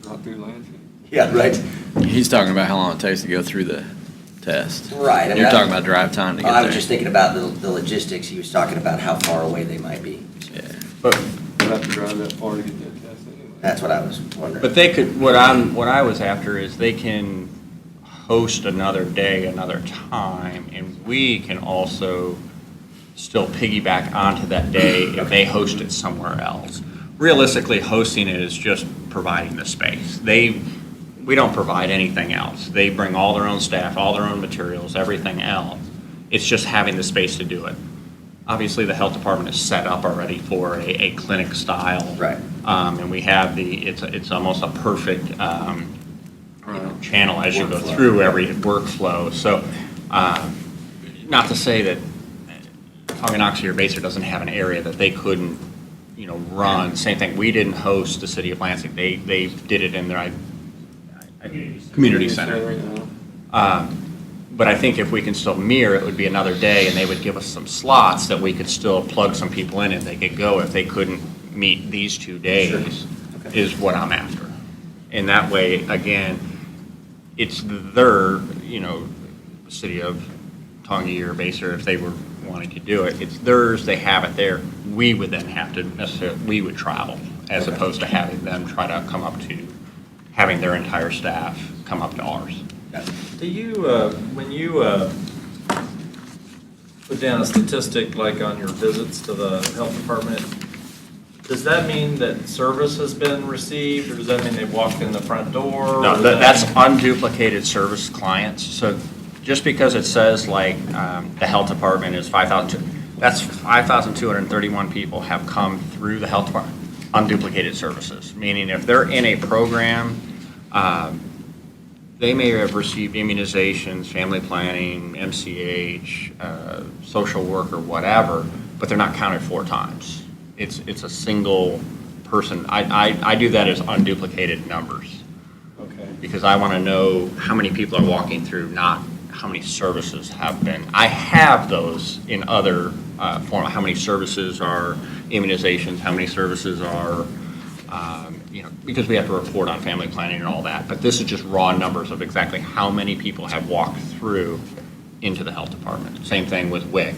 Not through Lansing. Yeah, right. He's talking about how long it takes to go through the test. Right. You're talking about drive time to get I there. was just thinking about the logistics. He was talking about how far away they might be. Yeah. but You have to drive that far to get that test anyway. That's what I was wondering. But they could, what I was after is they can host another day, another time, and we can also still piggyback onto that day if they host it somewhere else. Realistically, hosting it is just providing the space. We don't provide anything else. They bring all their own staff, all their own materials, everything else. It's just having the space to do it. Obviously, the health department is set up already for a clinic style. Right. And we have it's almost a perfect channel as you go through every workflow. So, not to say that Tonganoxie or Basehor doesn't have an area that they couldn't, run. Same thing. We didn't host the city of Lansing. They did it in their community center. But I think if we can still mirror, it would be another day, and they would give us some slots that we could still plug some people in, and they could go if they couldn't meet these 2 days. Sure. Okay. Is what I'm after. And that way, again, it's their, the city of Tongi or Basehor, if they were wanting to do it, it's theirs, they have it there. We would then have to we would travel, as opposed to having them try to come up to, having their entire staff come up to ours. Do you, when you put down a statistic like on your visits to the health department, does that mean that service has been received, or does that mean they walked in the front door? No, that's unduplicated service clients. So just because it says like the health department is 5,000, that's 5,231 people have come through the health department, unduplicated services. Meaning if they're in a program, they may have received immunizations, family planning, MCH, social work, or whatever, but they're not counted 4 times. It's a single person. I do that as unduplicated numbers. Okay. Because I want to know how many people are walking through, not how many services have been. I have those in other form. How many services are immunizations? How many services are, because we have to report on family planning and all that. But this is just raw numbers of exactly how many people have walked through into the health department. Same thing with WIC.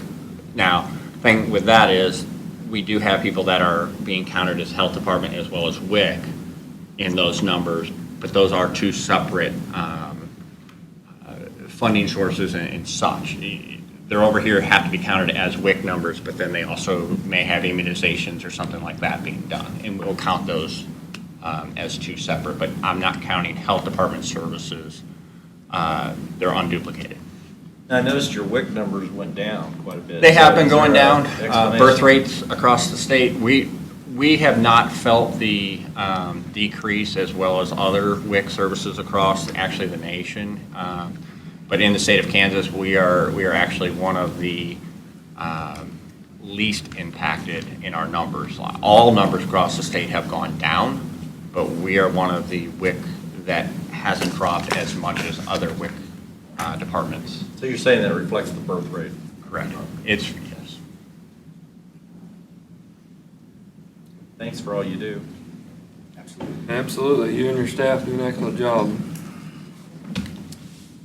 Now, thing with that is we do have people that are being counted as health department as well as WIC in those numbers, but those are 2 separate funding sources and such. They're over here have to be counted as WIC numbers, but then they also may have immunizations or something like that being done. And we'll count those as two separate, but I'm not counting health department services. They're unduplicated. Now, I noticed your WIC numbers went down quite a bit. They have been Is there going a down. explanation? Birth rates across the state, we have not felt the decrease as well as other WIC services across actually the nation. But in the state of Kansas, we are actually one of the least impacted in our numbers. All numbers across the state have gone down, but we are one of the WIC that hasn't dropped as much as other WIC departments. So you're saying that reflects the birth rate? Correct. It's, yes. Thanks for all you do. Absolutely. You and your staff do an excellent job.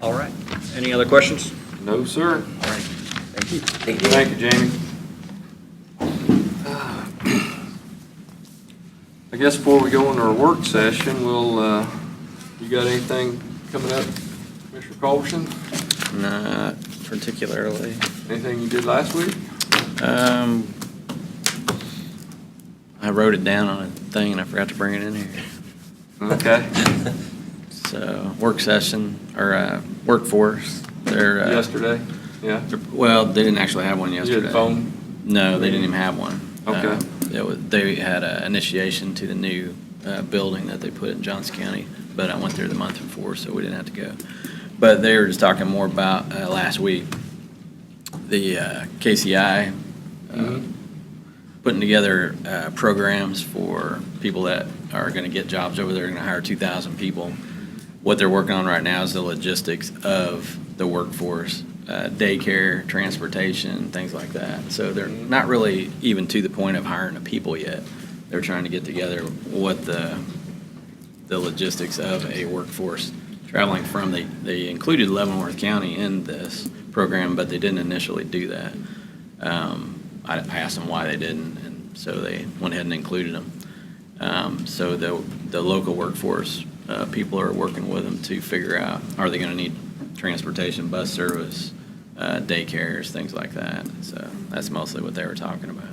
All right. Any other questions? No, sir. All right. Thank you. Thank you, Jamie. I guess before we go into our work session, you got anything coming up, Mr. Culberson? Not particularly. Anything you did last week? I wrote it down on a thing and I forgot to bring it in here. Okay. So, work session, or workforce, they're. Yesterday? Yeah. Well, they didn't actually have one You yesterday. had phone? No, they didn't even have one. Okay. They had an initiation to the new building that they put in Johnson County, but I went there the month before, so we didn't have to go. But they were just talking more about last week, the KCI putting together programs for people that are going to get jobs over there. They're going to hire 2,000 people. What they're working on right now is the logistics of the workforce, daycare, transportation, things like that. So they're not really even to the point of hiring the people yet. They're trying to get together what the logistics of a workforce traveling from. They included Leavenworth County in this program, but they didn't initially do that. I asked them why they didn't, and so they went ahead and included them. So the local workforce people are working with them to figure out, are they going to need transportation, bus service, daycares, things like that. So that's mostly what they were talking about.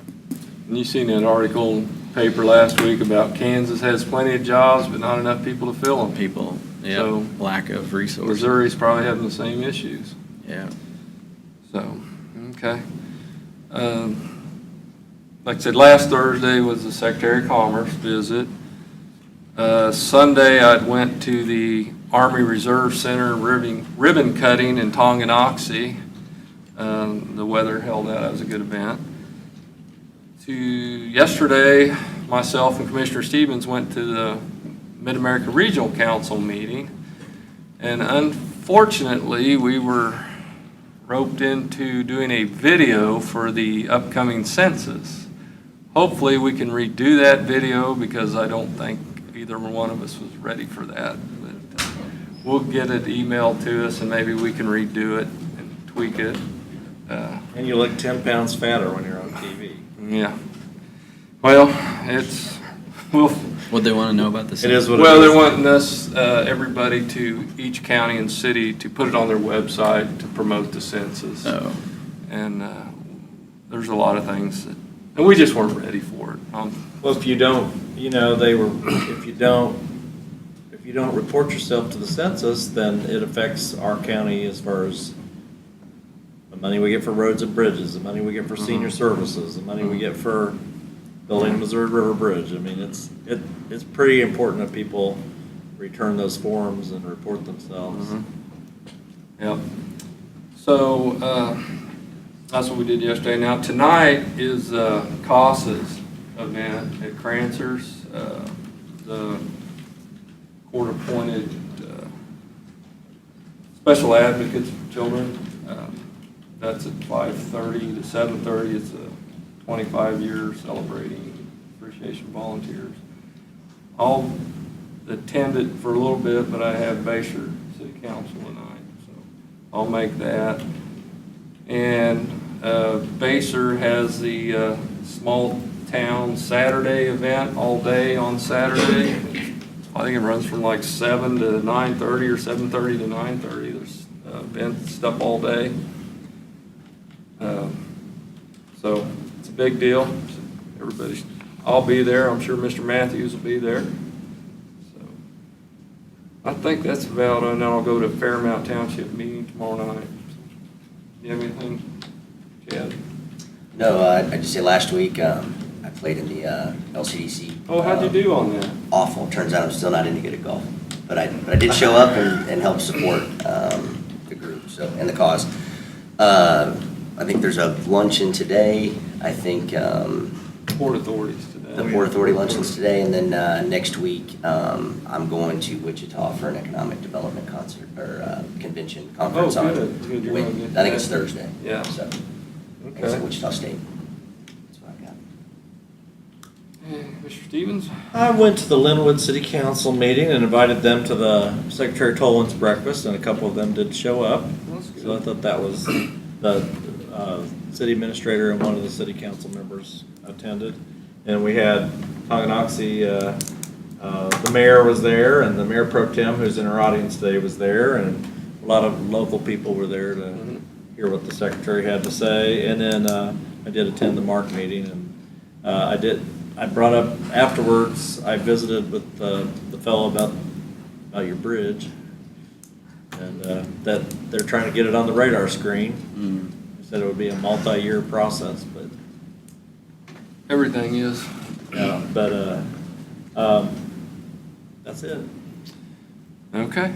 And you seen that article in the paper last week about Kansas has plenty of jobs, but not enough people to fill them. People, yeah, So, lack of resources. Missouri's probably having the same issues. Yeah. So, okay. Like I said, last Thursday was the Secretary of Commerce visit. Sunday, I went to the Army Reserve Center ribbon cutting in Tonganoxie. The weather held out. That was a good event. Yesterday, myself and Commissioner Stevens went to the Mid-America Regional Council meeting, and unfortunately, we were roped into doing a video for the upcoming census. Hopefully, we can redo that video because I don't think either one of us was ready for that. But we'll get it emailed to us, and maybe we can redo it and tweak it. And you look 10 pounds fatter when you're on TV. Yeah. Well, What they want to know about the It is what it is. well, they're wanting us, everybody to each county and city to put it on their website to promote the census. Oh, And there's a lot of things and we just weren't ready for it. Well, if you don't, if you don't report yourself to the census, then it affects our county as far as the money we get for roads and bridges, the money we get for senior services, the money we get for building the Missouri River Bridge. I mean, it's pretty important that people return those forms and report themselves. Yep. So that's what we did yesterday. Now tonight is CASA's event at Crancer's, the court-appointed special advocates for children. That's at 5:30 to 7:30. It's a 25-year celebrating appreciation volunteers. I'll attend it for a little bit, but I have Bayshore City Council tonight, so I'll make that. And Bayshore has the small town Saturday event all day on Saturday. I think it runs from like 7 to 9:30 or 7:30 to 9:30. There's event stuff all day. So it's a big deal. Everybody, I'll be there. I'm sure Mr. Matthews will be there. So I think that's about, and then I'll go to Fairmount Township meeting tomorrow night. You have anything, Chad? No, I just say last week, I played in the LCDC. Oh, how'd you do on that? Awful. Turns out I'm still not any good at golf. But I did show up and help support the group and the cause. I think there's a luncheon today. I think Port Authorities today. the Port Authority luncheon's today, and then next week I'm going to Wichita for an economic development concert or convention conference. Oh, on good. Good. You're gonna get I think it's that. Thursday. Yeah. So it's Okay. at Wichita State. That's what I got. Mr. Stevens? I went to the Linwood City Council meeting and invited them to the Secretary Tolan's breakfast, and a couple of them did show up. That's good. So I thought that was, the city administrator and one of the city council members attended. And we had Tonganoxie, the mayor was there, and the mayor pro tem, who's in our audience today, was there, and a lot of local people were there to hear what the secretary had to say. And then I did attend the MARC meeting, and I brought up afterwards, I visited with the fellow about your bridge, and that they're trying to get it on the radar screen. They said it would be a multi-year process, but Everything is. that's it. Okay.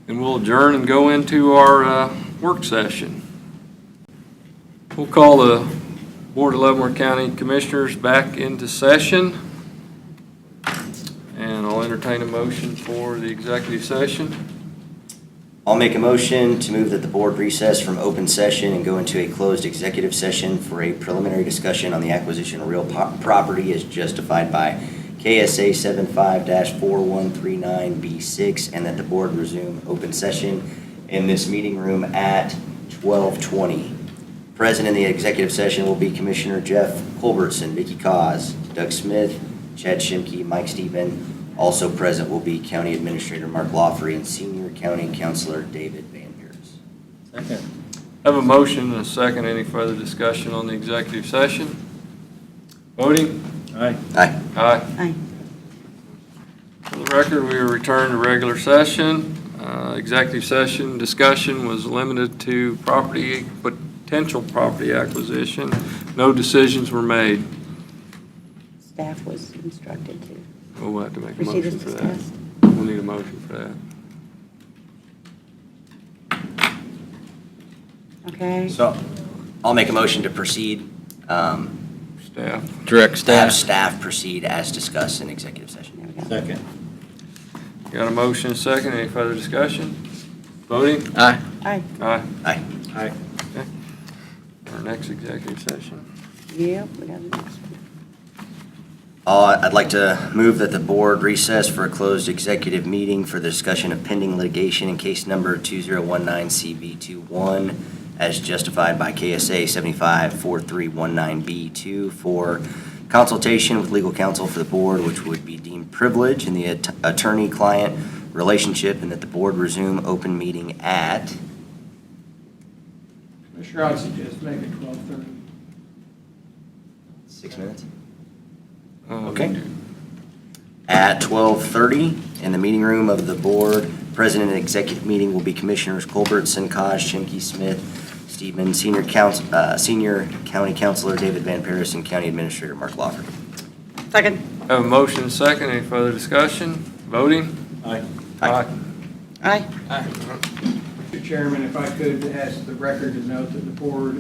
And we'll adjourn and go into our work session. We'll call the Board of Leavenworth County Commissioners back into session. And I'll entertain a motion for the executive session. I'll make a motion to move that the board recess from open session and go into a closed executive session for a preliminary discussion on the acquisition of real property as justified by KSA 75-4139B6, and that the board resume open session in this meeting room at 12:20. Present in the executive session will be Commissioner Jeff Culbertson, Vicky Cos, Doug Smith, Chad Shimke, Mike Steven. Also present will be County Administrator Mark Lawfrey and Senior County Counselor David Van Buren. Second. Have a motion and a second. Any further discussion on the executive session? Voting? Aye. Aye. Aye. Aye. For the record, we return to regular session. Executive session discussion was limited to potential property acquisition. No decisions were made. Staff was instructed to We'll have to make a proceed motion as for that. discussed. We'll need a motion for that. Okay. So I'll make a motion to proceed, Staff? Direct have staff. staff proceed as discussed in executive session. There we go. Second. Got a motion and a second. Any further discussion? Voting? Aye. Aye. Aye. Aye. Our next executive session. Yep, we got the next one. I'd like to move that the board recess for a closed executive meeting for the discussion of pending litigation in case number 2019CB21 as justified by KSA 75-4319B2 for consultation with legal counsel for the board, which would be deemed privilege in the attorney-client relationship, and that the board resume open meeting at Commissioner, I'd suggest make it 12:30. 6 minutes. Okay. At 12:30 in the meeting room of the board, president and executive meeting will be Commissioners Culbertson, Kaj, Shimke, Smith, Stevens, Senior County Counselor David Van Paris, and County Administrator Mark Lawford. Second. Have a motion and a second. Any further discussion? Voting? Aye. Aye. Aye. Mr. Chairman, if I could ask the record to note that the board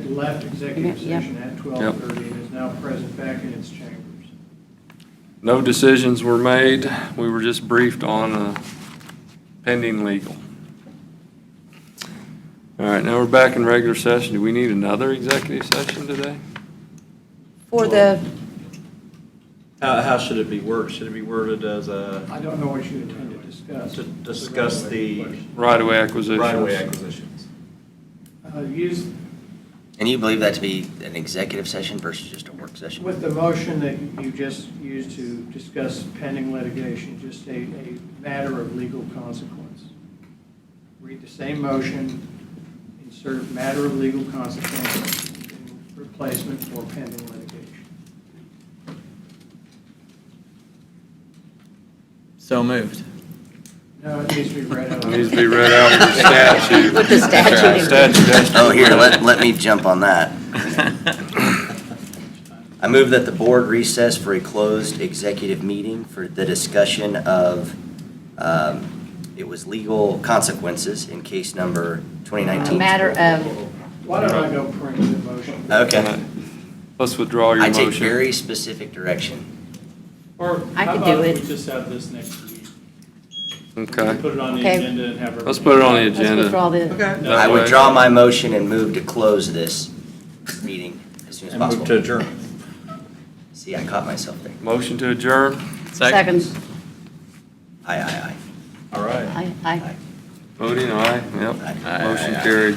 left executive Yep. session at 12:30 and is now present back in its chambers. No decisions were made. We were just briefed on pending legal. All right, now we're back in regular session. Do we need another executive session today? For the, How should it be worded? Should it be worded as I don't know what you intend to discuss. to discuss the Right-of-way acquisitions. right-of-way acquisitions? Use, And you believe that to be an executive session versus just a work session? with the motion that you just used to discuss pending litigation, just a matter of legal consequence. read the same motion, insert matter of legal consequence in replacement for pending litigation. So moved. No, it needs to be read out. It needs to be read out with the statute. With the statute. Statute. Oh, here, let me jump on that. I move that the board recess for a closed executive meeting for the discussion of, it was legal consequences in case number A 2019. matter of, Why don't I go print the motion? Okay. Let's withdraw your I motion. take very specific direction. Or I how could about do if it. we just have this next week? Okay. Put it on the Okay. agenda and have. Let's put it on the everybody- agenda. let's withdraw the, That I way- withdraw my motion and move to close this meeting as soon as And move possible. to adjourn. See, I caught myself there. Motion to adjourn. second. Aye, aye, All right. Aye. aye. Voting aye, yep. Aye. Motion carried.